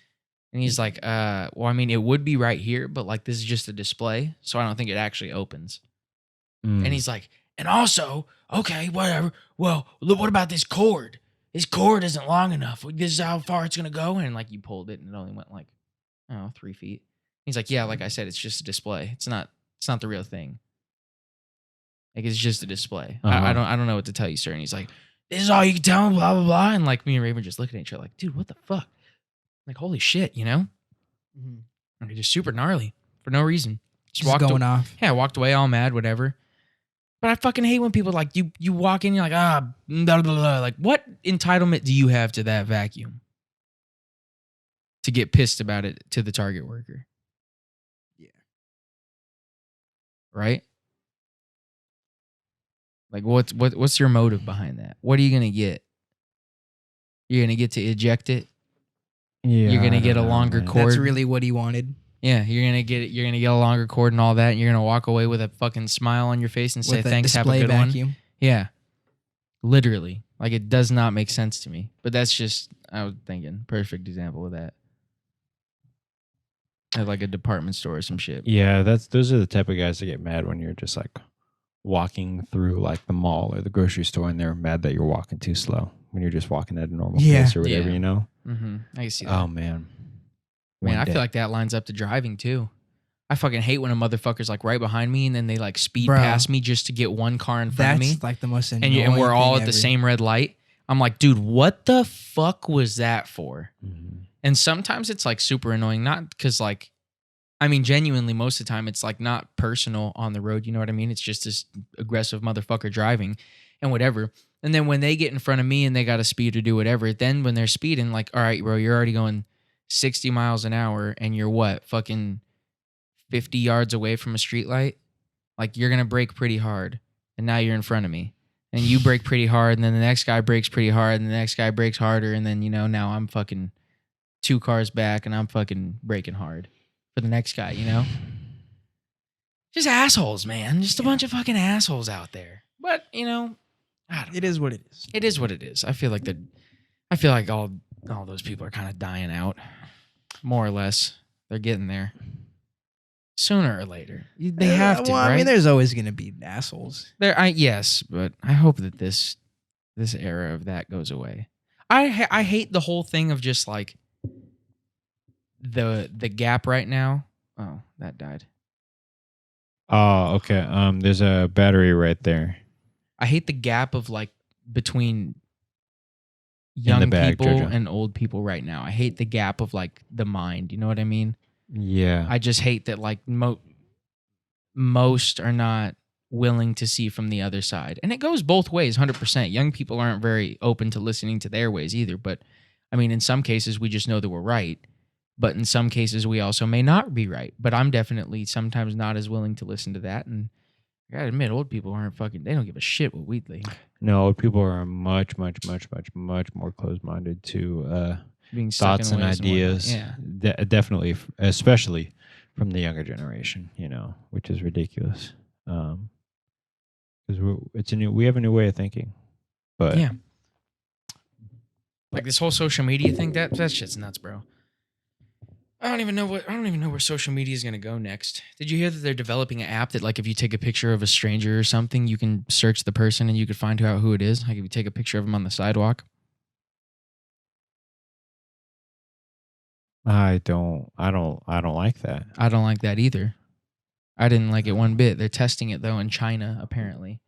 Speaker 2: And he's like, well, I mean, it would be right here, but like this is just a display, so I don't think it actually opens. And he's like, and also, okay, whatever. Well, look, what about this cord? This cord isn't long enough. This is how far it's gonna go. And like you pulled it and it only went like, I don't know, 3 feet. He's like, yeah, like I said, it's just a display. It's not the real thing. Like it's just a display. I don't know what to tell you, sir. And he's like, this is all you can tell him, blah, blah, blah. And like me and Raven just looking at each other like, dude, what the fuck? Like, holy shit, you know?
Speaker 3: Mhm.
Speaker 2: Like, just super gnarly for no reason.
Speaker 3: Just going off.
Speaker 2: Yeah, walked away all mad, whatever. But I fucking hate when people like you walk in, you're like, blah, blah, blah. Like, what entitlement do you have to that vacuum? To get pissed about it to the Target worker.
Speaker 3: Yeah.
Speaker 2: Right? Like, what's your motive behind that? What are you gonna get? You're gonna get to eject it.
Speaker 1: Yeah,
Speaker 2: You're gonna get a longer cord.
Speaker 3: That's really what he wanted.
Speaker 2: Yeah, you're gonna get it. You're gonna get a longer cord and all that. And you're gonna walk away with a fucking smile on your face and say
Speaker 3: With a
Speaker 2: thanks. Have a
Speaker 3: display
Speaker 2: good
Speaker 3: vacuum.
Speaker 2: one. Yeah, literally. Like it does not make sense to me. But that's just I was thinking perfect example of that. At like a department store or some shit.
Speaker 1: Yeah, those are the type of guys that get mad when you're just like walking through like the mall or the grocery store and they're mad that you're walking too slow when you're just walking at a normal pace or whatever,
Speaker 2: Yeah.
Speaker 1: you know?
Speaker 2: Mm-hmm. I can see that.
Speaker 1: Oh man.
Speaker 2: Man,
Speaker 1: One
Speaker 2: I
Speaker 1: day.
Speaker 2: feel like that lines up to driving too. I fucking hate when a motherfucker's like right behind me and then they like speed
Speaker 3: Bro.
Speaker 2: past me just to get one car in front of me.
Speaker 3: That's like the most annoying
Speaker 2: And we're all
Speaker 3: thing
Speaker 2: at the
Speaker 3: ever.
Speaker 2: same red light. I'm like, dude, what the fuck was that for?
Speaker 1: Mhm.
Speaker 2: And sometimes it's like super annoying, not because like, I mean, genuinely, most of the time it's like not personal on the road. You know what I mean? It's just this aggressive motherfucker driving and whatever. And then when they get in front of me and they got to speed or do whatever, then when they're speeding, like, all right, bro, you're already going 60 miles an hour and you're what, fucking 50 yards away from a street light? Like, you're going to brake pretty hard. And now you're in front of me. And you brake pretty hard. And then the next guy brakes pretty hard. And the next guy brakes harder. And then, you know, now I'm fucking 2 cars back and I'm fucking braking hard for the next guy, you know? Just assholes, man. Just a bunch of fucking assholes out there. But, you know, I don't know.
Speaker 3: It is what it is.
Speaker 2: It is what it is. I feel like all those people are kind of dying out. More or less. They're getting there. Sooner or later. They have to,
Speaker 3: Well,
Speaker 2: right?
Speaker 3: I mean, there's always going to be assholes.
Speaker 2: Yes, but I hope that this era of that goes away. I hate the whole thing of just like the gap right now. Oh, that died.
Speaker 1: Oh, okay. There's a battery right there.
Speaker 2: I hate the gap of like between
Speaker 1: In
Speaker 2: young
Speaker 1: the bag,
Speaker 2: people
Speaker 1: Jojo.
Speaker 2: and old people right now. I hate the gap of like the mind. You know what I mean?
Speaker 1: Yeah.
Speaker 2: I just hate that like most are not willing to see from the other side. And it goes both ways, 100%. Young people aren't very open to listening to their ways either. But I mean, in some cases, we just know that we're right. But in some cases, we also may not be right. But I'm definitely sometimes not as willing to listen to that. And I gotta admit, old people aren't fucking, they don't give a shit what we think.
Speaker 1: No, old people are much more closed-minded to
Speaker 2: Being stuck
Speaker 1: thoughts
Speaker 2: in
Speaker 1: and
Speaker 2: ways
Speaker 1: ideas.
Speaker 2: whatnot.
Speaker 1: Definitely, especially from the younger generation, which is ridiculous. Because we have a new way of thinking. But
Speaker 2: Yeah. Like this whole social media thing, that shit's nuts, bro. I don't even know where social media is gonna go next. Did you hear that they're developing an app that, like, if you take a picture of a stranger or something, you can search the person and you could find out who it is? Like if you take a picture of them on the sidewalk.
Speaker 1: I don't like that.
Speaker 2: I don't like that either. I didn't like it one bit. They're testing it though in China, apparently.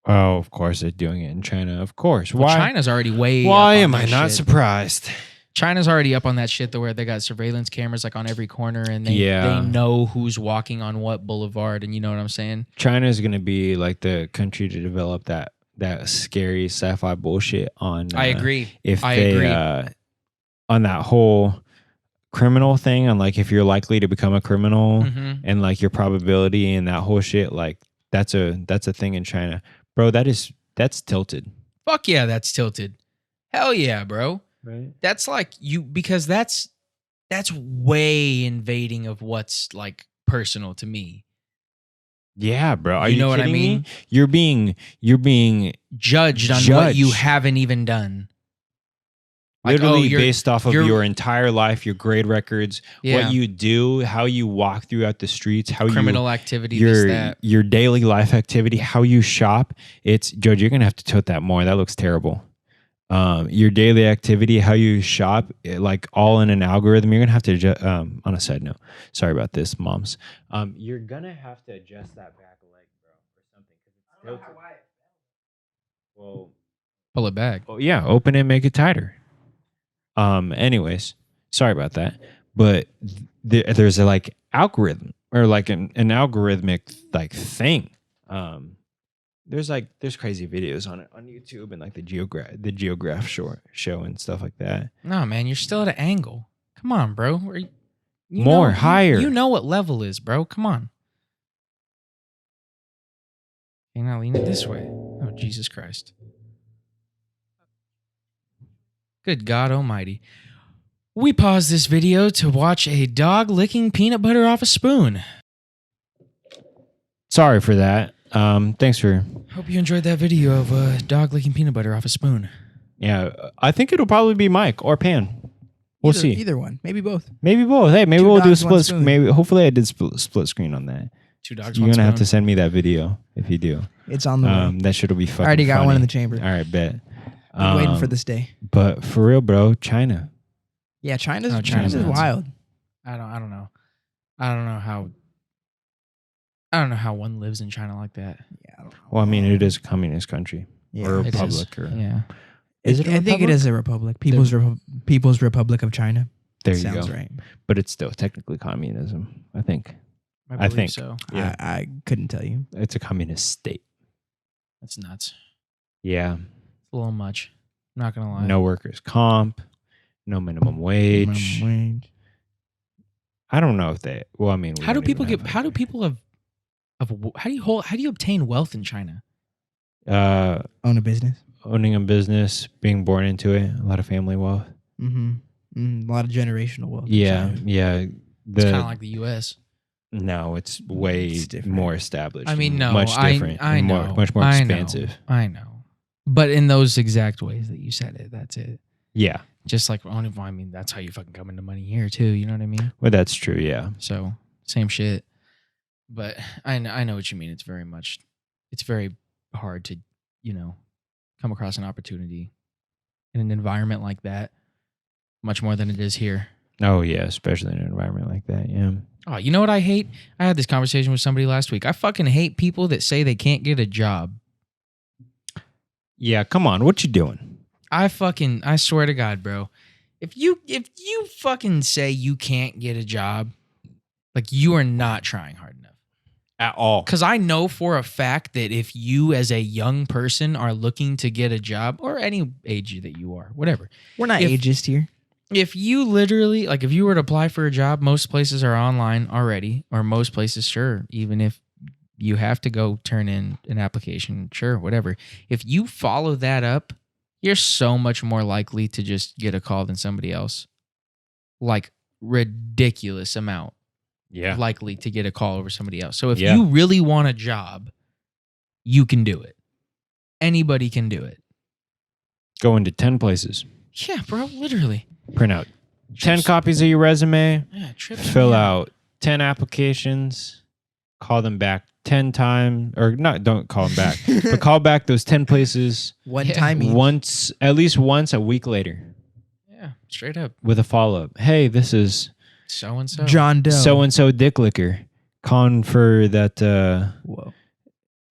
Speaker 1: Oh, of course they're doing it in China. Of course.
Speaker 2: Well,
Speaker 1: Why?
Speaker 2: China's already way.
Speaker 1: Why
Speaker 2: up on
Speaker 1: am I
Speaker 2: that
Speaker 1: not
Speaker 2: shit.
Speaker 1: surprised?
Speaker 2: China's already up on that shit though, where they got surveillance cameras like on every corner, and they know who's walking on what boulevard, and you know what I'm saying.
Speaker 1: China is going to be like the country to develop that scary sci-fi bullshit on.
Speaker 2: I agree.
Speaker 1: I agree on that whole criminal thing, on like if you're likely to become a criminal and like your probability and that whole shit, like that's a thing in China, bro. That's tilted.
Speaker 2: Fuck yeah, that's tilted. Hell yeah, bro.
Speaker 1: Right.
Speaker 2: That's like because that's way invading of what's like personal to me.
Speaker 1: Yeah, bro. Are you
Speaker 2: know what I
Speaker 1: kidding
Speaker 2: mean?
Speaker 1: Me? You're being
Speaker 2: judged on what you haven't even done. Like,
Speaker 1: literally based off of your entire life, your grade records, what you do, how you walk throughout the streets, how
Speaker 2: criminal activity,
Speaker 1: your daily life activity, how you shop. It's Judge, you're gonna have to tote that more. That looks terrible. Your daily activity, how you shop, like all in an algorithm. You're gonna have to adjust. On a side note, sorry about this, moms. You're gonna have to adjust that back leg, bro, or something, because it's tilted. Well,
Speaker 2: pull it back.
Speaker 1: Oh yeah, open it, make it tighter. Anyways, sorry about that, but there's a like algorithm or like an algorithmic like thing. There's crazy videos on it on YouTube and like the Geograph show and stuff like that.
Speaker 2: No, man, you're still at an angle. Come on, bro.
Speaker 1: Higher.
Speaker 2: You know what level is, bro. Come on. Okay, now lean it this way. Oh, Jesus Christ. Good God Almighty. We paused this video to watch a dog licking peanut butter off a spoon.
Speaker 1: Sorry for that. Thanks for.
Speaker 2: Hope you enjoyed that video of a dog licking peanut butter off a spoon.
Speaker 1: Yeah, I think it'll probably be Mike or Pan. We'll see.
Speaker 3: Either one. Maybe both.
Speaker 1: Maybe both. Hey, maybe
Speaker 3: Two
Speaker 1: we'll do a
Speaker 3: dogs, one
Speaker 1: split.
Speaker 3: spoon.
Speaker 1: Maybe hopefully I did split screen on that.
Speaker 2: Two dogs,
Speaker 1: You're
Speaker 2: one
Speaker 1: gonna have to
Speaker 2: spoon.
Speaker 1: send me that video if you do.
Speaker 3: It's on the way.
Speaker 1: That shit'll be fucking.
Speaker 3: I already got
Speaker 1: funny.
Speaker 3: one in the chamber.
Speaker 1: All right, bet.
Speaker 3: I'm waiting for this day.
Speaker 1: But for real, bro, China.
Speaker 3: Yeah, China's
Speaker 2: China's nuts.
Speaker 3: wild.
Speaker 2: I don't know. I don't know how one lives in China like that.
Speaker 3: Yeah, I don't know.
Speaker 1: Well, I mean, it is a communist country or a
Speaker 2: It is.
Speaker 1: republic, or
Speaker 2: Yeah.
Speaker 1: is it? A
Speaker 3: I think it
Speaker 1: republic?
Speaker 3: is a republic. People's Republic of China.
Speaker 1: There you
Speaker 3: Sounds
Speaker 1: go.
Speaker 3: right.
Speaker 1: But it's still technically communism. I think.
Speaker 2: I believe
Speaker 1: think.
Speaker 2: so.
Speaker 1: Yeah.
Speaker 3: I couldn't tell you.
Speaker 1: It's a communist state.
Speaker 2: That's nuts.
Speaker 1: Yeah.
Speaker 2: It's a little much. I'm not gonna lie.
Speaker 1: No workers' comp. No minimum wage. I don't know if they. Well, I mean,
Speaker 2: How do people obtain wealth in China?
Speaker 3: Own a business.
Speaker 1: Owning a business, being born into it, a lot of family wealth.
Speaker 3: Mm-hmm. A lot of generational wealth. in
Speaker 1: Yeah,
Speaker 3: China.
Speaker 1: yeah.
Speaker 2: It's kind of like the U.S.
Speaker 1: No, it's way
Speaker 3: It's different.
Speaker 1: more established.
Speaker 2: I mean, no,
Speaker 1: much different.
Speaker 2: I
Speaker 1: and
Speaker 2: know,
Speaker 1: much more
Speaker 2: I know,
Speaker 1: expansive.
Speaker 2: I know, but in those exact ways that you said it, that's it.
Speaker 1: Yeah,
Speaker 2: Just like I mean, that's how you fucking come into money here too. You know what I mean?
Speaker 1: well, that's true. Yeah,
Speaker 2: So same shit. But I know what you mean. It's very hard to, come across an opportunity in an environment like that, much more than it is here.
Speaker 1: oh yeah, especially in an environment like that. Yeah,
Speaker 2: Oh, you know what I hate? I had this conversation with somebody last week. I fucking hate people that say they can't get a job.
Speaker 1: yeah. Come on, what you doing?
Speaker 2: I swear to God, bro. If you fucking say you can't get a job, like you are not trying hard enough.
Speaker 1: At all.
Speaker 2: Because I know for a fact that if you as a young person are looking to get a job, or any age that you are, whatever.
Speaker 3: We're not
Speaker 2: If-
Speaker 3: ageist here.
Speaker 2: If you literally, like if you were to apply for a job, most places are online already, or most places, sure, even if you have to go turn in an application, sure, whatever. If you follow that up, you're so much more likely to just get a call than somebody else. Like ridiculous amount.
Speaker 1: Yeah.
Speaker 2: Likely to get a call over somebody else. So if
Speaker 1: Yeah.
Speaker 2: you really want a job, you can do it. Anybody can do it.
Speaker 1: Go into 10 places.
Speaker 2: Yeah, bro, literally.
Speaker 1: Print out 10 copies of your resume.
Speaker 2: Yeah, trip.
Speaker 1: Fill out 10 applications. Call them back 10 times. Or not, don't call them back. But call back those 10 places
Speaker 3: One
Speaker 2: Yeah.
Speaker 3: time each.
Speaker 1: at least once a week later
Speaker 2: Yeah, straight up.
Speaker 1: with a follow-up. Hey, this is
Speaker 2: So and so.
Speaker 3: John Doe.
Speaker 1: so-and-so dick licker. Calling for that,
Speaker 3: Whoa.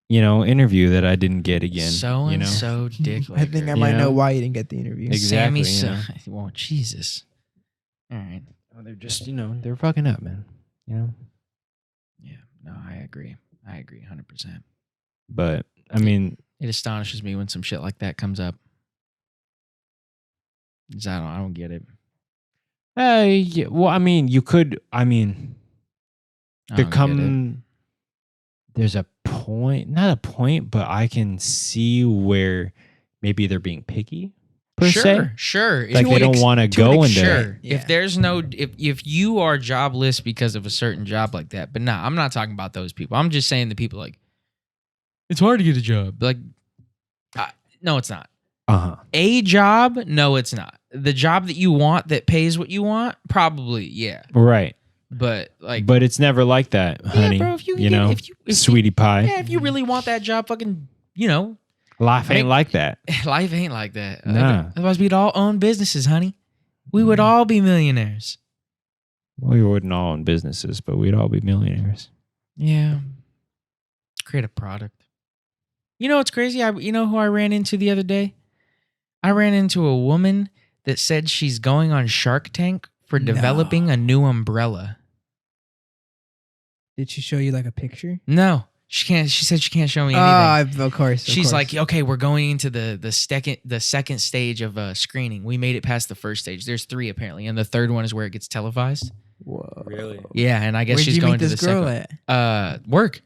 Speaker 1: interview that I didn't get again.
Speaker 2: So
Speaker 1: you
Speaker 2: and
Speaker 1: know?
Speaker 2: so dick.
Speaker 3: I think I
Speaker 2: licker.
Speaker 3: might
Speaker 1: You
Speaker 3: know
Speaker 1: know?
Speaker 3: why you didn't get the interview.
Speaker 1: Exactly,
Speaker 2: Sammy
Speaker 1: you
Speaker 2: so. Well, Jesus. All right.
Speaker 1: Oh, they're just, they're fucking up, man.
Speaker 2: Yeah. No, I agree. 100%.
Speaker 1: But, I mean,
Speaker 2: It astonishes me when some shit like that comes up. 'Cause I don't get it.
Speaker 1: yeah, well, I mean, you could,
Speaker 2: I don't get it.
Speaker 1: there's a point, not a point, but I can see where maybe they're being picky, per se.
Speaker 2: Sure.
Speaker 1: Like they don't want to go into
Speaker 2: Sure.
Speaker 3: Yeah.
Speaker 2: If there's no, if you are jobless because of a certain job like that, but nah, I'm not talking about those people. I'm just saying the people like, it's hard to get a job. Like, no, it's not.
Speaker 1: Uh-huh.
Speaker 2: A job? No, it's not. The job that you want that pays what you want? Probably, yeah.
Speaker 1: Right.
Speaker 2: But like,
Speaker 1: But it's never like that, honey.
Speaker 2: yeah, bro, if you
Speaker 1: you
Speaker 2: get,
Speaker 1: know,
Speaker 2: if
Speaker 1: sweetie pie.
Speaker 2: yeah, if you really want that job, fucking,
Speaker 1: Life ain't like that.
Speaker 2: life ain't like that.
Speaker 1: Nah.
Speaker 2: Otherwise, we'd all own businesses, honey. We would all be millionaires.
Speaker 1: We wouldn't all own businesses, but we'd all be millionaires.
Speaker 2: Yeah. Create a product. You know what's crazy? You know who I ran into the other day? I ran into a woman that said she's going on Shark Tank for developing a new umbrella.
Speaker 3: Did she show you like a picture?
Speaker 2: No, she can't. She said she can't show me anything.
Speaker 3: Of course.
Speaker 2: She's like, okay, we're going into the second stage of screening. We made it past the first stage. There's 3 apparently, and the third one is where it gets televised.
Speaker 3: whoa.
Speaker 1: Really?
Speaker 2: Yeah, and I guess
Speaker 3: Where'd
Speaker 2: she's
Speaker 3: you
Speaker 2: going
Speaker 3: meet
Speaker 2: to
Speaker 3: this
Speaker 2: the
Speaker 3: girl
Speaker 2: second.
Speaker 3: at?
Speaker 2: Work.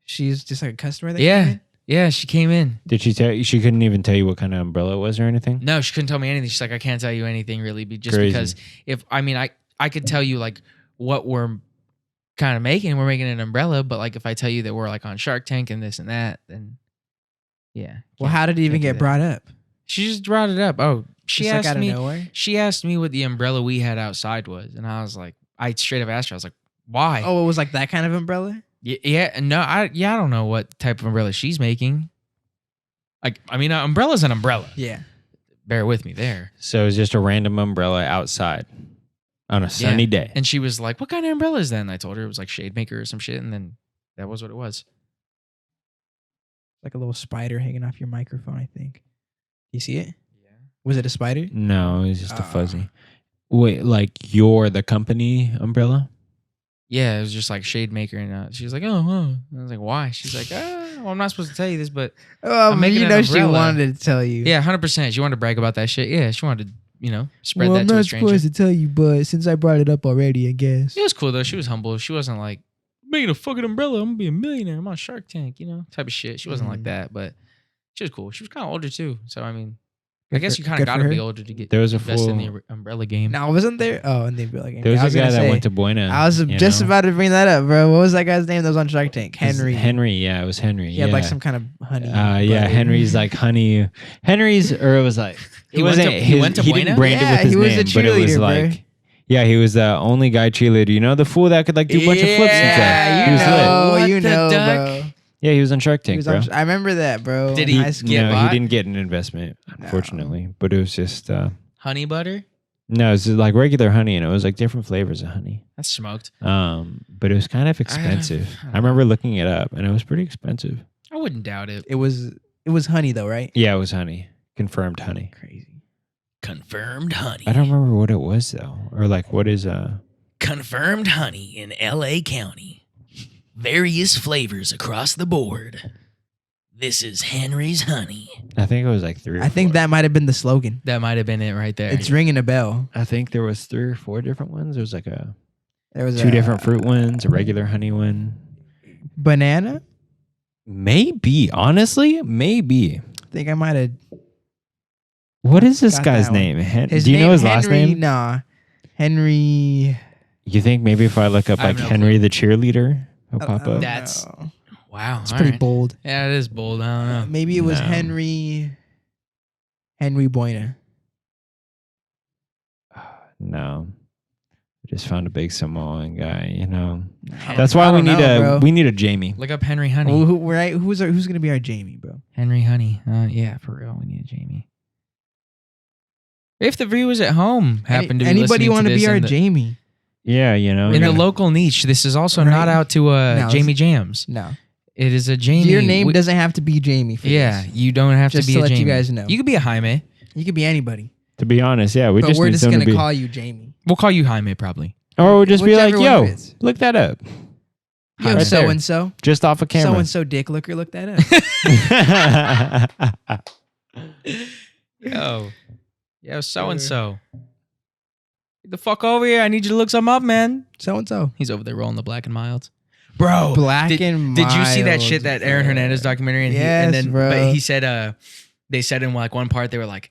Speaker 3: She's just like a customer that
Speaker 2: Yeah.
Speaker 3: came in?
Speaker 2: Yeah, she came in.
Speaker 1: Did she tell you? She couldn't even tell you what kind of umbrella it was or anything?
Speaker 2: No, she couldn't tell me anything. She's like, I can't tell you anything really, just
Speaker 1: Crazy.
Speaker 2: because I could tell you like what we're kind of making. We're making an umbrella, but like if I tell you that we're like on Shark Tank and this and that, then yeah.
Speaker 3: Well, how did it even
Speaker 2: can't do
Speaker 3: get
Speaker 2: that.
Speaker 3: brought up?
Speaker 2: She just brought it up. Oh, she
Speaker 3: Just like
Speaker 2: asked
Speaker 3: out of
Speaker 2: me.
Speaker 3: nowhere?
Speaker 2: She asked me what the umbrella we had outside was, and I was like, I straight up asked her. I was like, why?
Speaker 3: Oh, it was like that kind of umbrella?
Speaker 2: Yeah, no, I don't know what type of umbrella she's making. Like, I mean, an umbrella's an umbrella.
Speaker 3: Yeah.
Speaker 2: Bear with me there.
Speaker 1: So it's just a random umbrella outside on a sunny day.
Speaker 2: And she was like, what kind of umbrella is that? And I told her it was like Shade Maker or some shit. And then that was what it was.
Speaker 3: Like a little spider hanging off your microphone, I think. You see it?
Speaker 2: Yeah.
Speaker 3: Was it a spider?
Speaker 1: No, it's just a fuzzy. Wait, like you're the company umbrella?
Speaker 2: Yeah, it was just like Shade Maker. And she was like, oh. I was like, why? She's like, well, I'm not supposed to tell you this, but I'm making
Speaker 3: you
Speaker 2: an
Speaker 3: know she
Speaker 2: umbrella.
Speaker 3: wanted to tell you.
Speaker 2: yeah, 100%. She wanted to brag about that shit. Yeah, she wanted to, spread that to a stranger.
Speaker 3: to tell you, but since I brought it up already, I guess.
Speaker 2: It was cool though. She was humble. She wasn't like, making a fucking umbrella. I'm gonna be a millionaire. I'm on Shark Tank, type of shit. She wasn't like that, but she was cool. She was kind of older too. So I mean, I guess you kind of got to be older to get
Speaker 1: There was a
Speaker 2: invest in
Speaker 1: fool-
Speaker 2: the umbrella game.
Speaker 3: No, wasn't there? Oh, and they'd be like,
Speaker 1: There was
Speaker 3: I
Speaker 1: a guy
Speaker 3: gonna
Speaker 1: that
Speaker 3: say,
Speaker 1: went to Buena.
Speaker 3: I was just about to bring that up, bro. What was that guy's name that was on Shark Tank? Henry.
Speaker 1: Henry, yeah, it was Henry.
Speaker 3: He had like some kind of honey.
Speaker 1: yeah,
Speaker 3: butter.
Speaker 1: Henry's like honey. Henry's, or it was like
Speaker 2: He went to
Speaker 1: he
Speaker 2: Buena?
Speaker 1: didn't brand it
Speaker 3: Yeah,
Speaker 1: with his
Speaker 3: he was
Speaker 1: name,
Speaker 3: a
Speaker 1: but it was
Speaker 3: cheerleader, bro.
Speaker 1: like, yeah, he was the only guy cheerleader. You know, the fool that could like do a bunch of flips and stuff. He was lit.
Speaker 2: What
Speaker 3: you
Speaker 2: the
Speaker 3: know,
Speaker 2: duck?
Speaker 3: bro.
Speaker 1: Yeah, he was on Shark
Speaker 3: He
Speaker 1: Tank,
Speaker 3: was
Speaker 1: bro.
Speaker 3: on, I remember that, bro.
Speaker 2: Did
Speaker 3: in
Speaker 2: he
Speaker 3: high school.
Speaker 2: get
Speaker 1: No,
Speaker 2: bought?
Speaker 1: he didn't get an investment, unfortunately. But it was just
Speaker 2: Honey butter?
Speaker 1: no, it's just like regular honey, and it was like different flavors of honey.
Speaker 2: That's smoked.
Speaker 1: But it was kind of expensive. I remember looking it up, and it was pretty expensive.
Speaker 2: I wouldn't doubt it.
Speaker 3: It was honey though, right?
Speaker 1: Yeah, it was honey, confirmed honey.
Speaker 3: Crazy.
Speaker 2: Confirmed honey.
Speaker 1: I don't remember what it was though, or like what is
Speaker 2: Confirmed honey in L.A. County. various flavors across the board. This is Henry's Honey.
Speaker 1: I think it was like 3 or 4.
Speaker 3: I think that might have been the slogan.
Speaker 2: That might have been it right there.
Speaker 3: It's ringing a bell.
Speaker 1: I think there was 3 or 4 different ones. There was like
Speaker 3: There was
Speaker 1: 2 different fruit ones, a regular honey one.
Speaker 3: banana.
Speaker 1: Maybe, honestly, maybe.
Speaker 3: I think I might have.
Speaker 1: What is this
Speaker 3: Got
Speaker 1: guy's
Speaker 3: that one.
Speaker 1: name?
Speaker 3: His
Speaker 1: Do you
Speaker 3: name,
Speaker 1: know his
Speaker 3: Henry,
Speaker 1: last name?
Speaker 3: Nah, Henry.
Speaker 1: You think maybe if I look up
Speaker 2: I have
Speaker 1: like
Speaker 2: no
Speaker 1: Henry the cheerleader, he'll
Speaker 3: I
Speaker 1: pop
Speaker 3: don't
Speaker 1: up?
Speaker 2: That's-
Speaker 3: know.
Speaker 2: Wow.
Speaker 3: It's
Speaker 2: all
Speaker 3: pretty
Speaker 2: right.
Speaker 3: bold.
Speaker 2: Yeah, it is bold. I don't know.
Speaker 3: Maybe it was
Speaker 1: No.
Speaker 3: Henry Buena.
Speaker 1: No. I just found a big Samoan guy, you know.
Speaker 2: Hen-
Speaker 1: That's why
Speaker 3: I
Speaker 1: we
Speaker 3: don't
Speaker 1: need
Speaker 3: know, bro.
Speaker 1: we need a Jamie.
Speaker 2: Look up Henry Honey.
Speaker 3: Well, who's gonna be our Jamie, bro?
Speaker 2: Henry Honey. Yeah, for real. We need a Jamie. If the viewers at home happen to be
Speaker 3: Anybody
Speaker 2: want to
Speaker 3: be our
Speaker 2: in the,
Speaker 3: Jamie?
Speaker 1: Yeah, you know.
Speaker 2: in the
Speaker 1: yeah.
Speaker 2: local niche, this is also
Speaker 3: Right.
Speaker 2: not out to
Speaker 3: No,
Speaker 2: Jamie Jams.
Speaker 3: No,
Speaker 2: It is a Jamie.
Speaker 3: your name
Speaker 2: We-
Speaker 3: doesn't have to be Jamie. For
Speaker 2: Yeah,
Speaker 3: this.
Speaker 2: you don't have
Speaker 3: Just
Speaker 2: to be
Speaker 3: to
Speaker 2: a
Speaker 3: let
Speaker 2: Jamie.
Speaker 3: you guys know.
Speaker 2: You could be a Jaime.
Speaker 3: You could be anybody,
Speaker 1: To be honest, yeah, we
Speaker 3: but
Speaker 1: just
Speaker 3: we're
Speaker 1: need
Speaker 3: just
Speaker 1: someone
Speaker 3: gonna
Speaker 1: to be,
Speaker 3: call you Jamie.
Speaker 2: We'll call you Jaime probably.
Speaker 1: or we'll just be like,
Speaker 3: Whichever
Speaker 1: yo,
Speaker 3: one fits.
Speaker 1: look that up,
Speaker 3: Yo,
Speaker 1: Right
Speaker 3: so
Speaker 1: there.
Speaker 3: and so,
Speaker 1: just off of
Speaker 3: so
Speaker 1: camera.
Speaker 3: and so, dick looker, look that up.
Speaker 2: Yo, so and so. Get the fuck over here. I need you to look something up, man.
Speaker 3: So and so,
Speaker 2: He's over there rolling the black and milds. Bro,
Speaker 3: black
Speaker 2: did,
Speaker 3: and
Speaker 2: did you see that
Speaker 3: mild,
Speaker 2: shit, that Aaron
Speaker 3: bro.
Speaker 2: Hernandez documentary? And
Speaker 3: Yes,
Speaker 2: then
Speaker 3: bro.
Speaker 2: But he said they said in like one part they were like,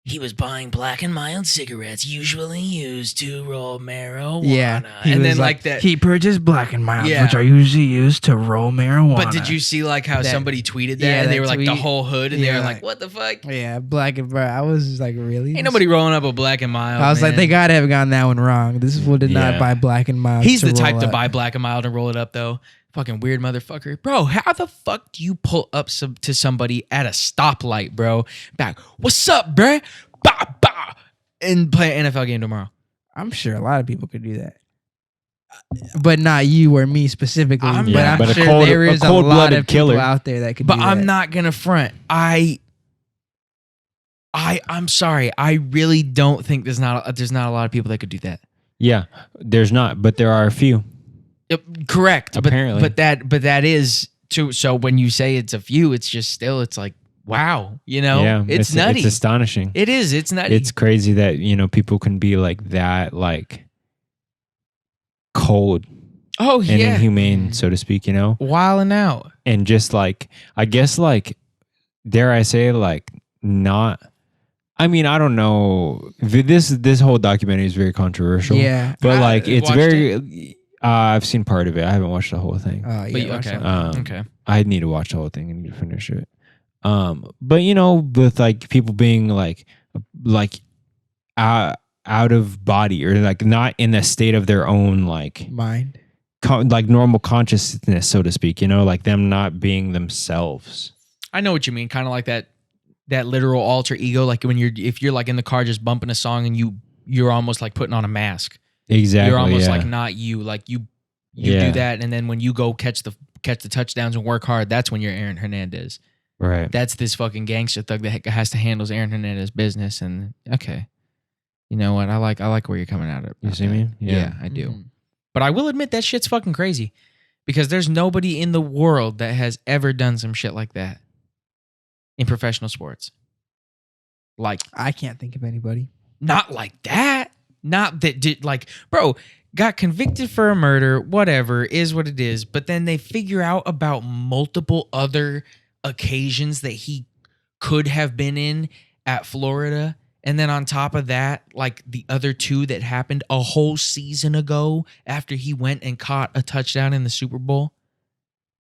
Speaker 2: he was buying black and mild cigarettes usually used to roll marijuana.
Speaker 3: Yeah, he
Speaker 2: and
Speaker 3: was
Speaker 2: then like that.
Speaker 3: he purchased black and mild,
Speaker 2: Yeah.
Speaker 3: which are usually used to roll marijuana.
Speaker 2: But did you see like how
Speaker 3: That-
Speaker 2: somebody tweeted that?
Speaker 3: yeah,
Speaker 2: and they
Speaker 3: that
Speaker 2: were like the
Speaker 3: tweet.
Speaker 2: whole hood, and they
Speaker 3: Yeah,
Speaker 2: were like,
Speaker 3: like-
Speaker 2: "What the fuck?
Speaker 3: Yeah, black and bro. I was just like, really?
Speaker 2: Ain't nobody rolling up a black and mild."
Speaker 3: I was like,
Speaker 2: man.
Speaker 3: they gotta have gotten that one wrong. This fool did
Speaker 1: Yeah.
Speaker 3: not buy black and mild.
Speaker 2: He's the type
Speaker 3: roll
Speaker 2: to
Speaker 3: up.
Speaker 2: buy black and mild and roll it up though. Fucking weird motherfucker. Bro, how the fuck do you pull up to somebody at a stoplight, bro? Back, what's up, bruh? Bah, bah, and play an NFL game tomorrow.
Speaker 3: I'm sure a lot of people could do that, but not you or me specifically.
Speaker 2: I'm
Speaker 3: but
Speaker 2: not-
Speaker 3: I'm
Speaker 1: but a
Speaker 3: sure
Speaker 1: cold-
Speaker 3: there
Speaker 1: a
Speaker 3: is a lot
Speaker 1: cold-blooded
Speaker 3: of people
Speaker 1: killer.
Speaker 3: out there that could.
Speaker 2: But
Speaker 3: do
Speaker 2: I'm
Speaker 3: that.
Speaker 2: not gonna front. I'm sorry. I really don't think there's not a lot of people that could do that.
Speaker 1: Yeah, there's not, but there are a few.
Speaker 2: Yep, correct.
Speaker 1: Apparently.
Speaker 2: but that is too. So when you say it's a few, it's just still. It's like wow, you know.
Speaker 1: Yeah,
Speaker 2: it's nutty.
Speaker 1: It's astonishing.
Speaker 2: It is. It's nutty.
Speaker 1: It's crazy that people can be like that, like cold
Speaker 2: oh
Speaker 1: and
Speaker 2: yeah,
Speaker 1: inhumane, so to speak.
Speaker 2: wilding out.
Speaker 1: And just like, I guess, like, dare I say, like, not. I mean, I don't know. This whole documentary is very controversial.
Speaker 3: Yeah.
Speaker 1: but
Speaker 2: I
Speaker 1: like, it's
Speaker 2: watched
Speaker 1: very. I've seen part of it. I haven't watched the whole thing.
Speaker 3: Oh yeah.
Speaker 2: But
Speaker 3: watch
Speaker 2: okay.
Speaker 3: that.
Speaker 2: Okay.
Speaker 1: I need to watch the whole thing. I need to finish it. But with like people being like out of body or like not in a state of their own like
Speaker 3: Mind.
Speaker 1: like normal consciousness, so to speak. Like them not being themselves.
Speaker 2: I know what you mean. Kind of like that literal alter ego. Like if you're like in the car just bumping a song and you're almost like putting on a mask.
Speaker 1: Exactly.
Speaker 2: You're almost
Speaker 1: yeah.
Speaker 2: like not you. Like you
Speaker 1: Yeah.
Speaker 2: do that, and then when you go catch the touchdowns and work hard, that's when you're Aaron Hernandez.
Speaker 1: right.
Speaker 2: That's this fucking gangster thug that has to handle Aaron Hernandez business. And okay, you know what? I like where you're coming at it.
Speaker 1: You
Speaker 2: about
Speaker 1: see
Speaker 2: that.
Speaker 1: me?
Speaker 2: Yeah, I do.
Speaker 3: Mhm.
Speaker 2: But I will admit that shit's fucking crazy because there's nobody in the world that has ever done some shit like that in professional sports. Like,
Speaker 3: I can't think of anybody.
Speaker 2: not like that. Not that did like, bro, got convicted for a murder, whatever, is what it is. But then they figure out about multiple other occasions that he could have been in at Florida. And then on top of that, like the other two that happened a whole season ago after he went and caught a touchdown in the Super Bowl.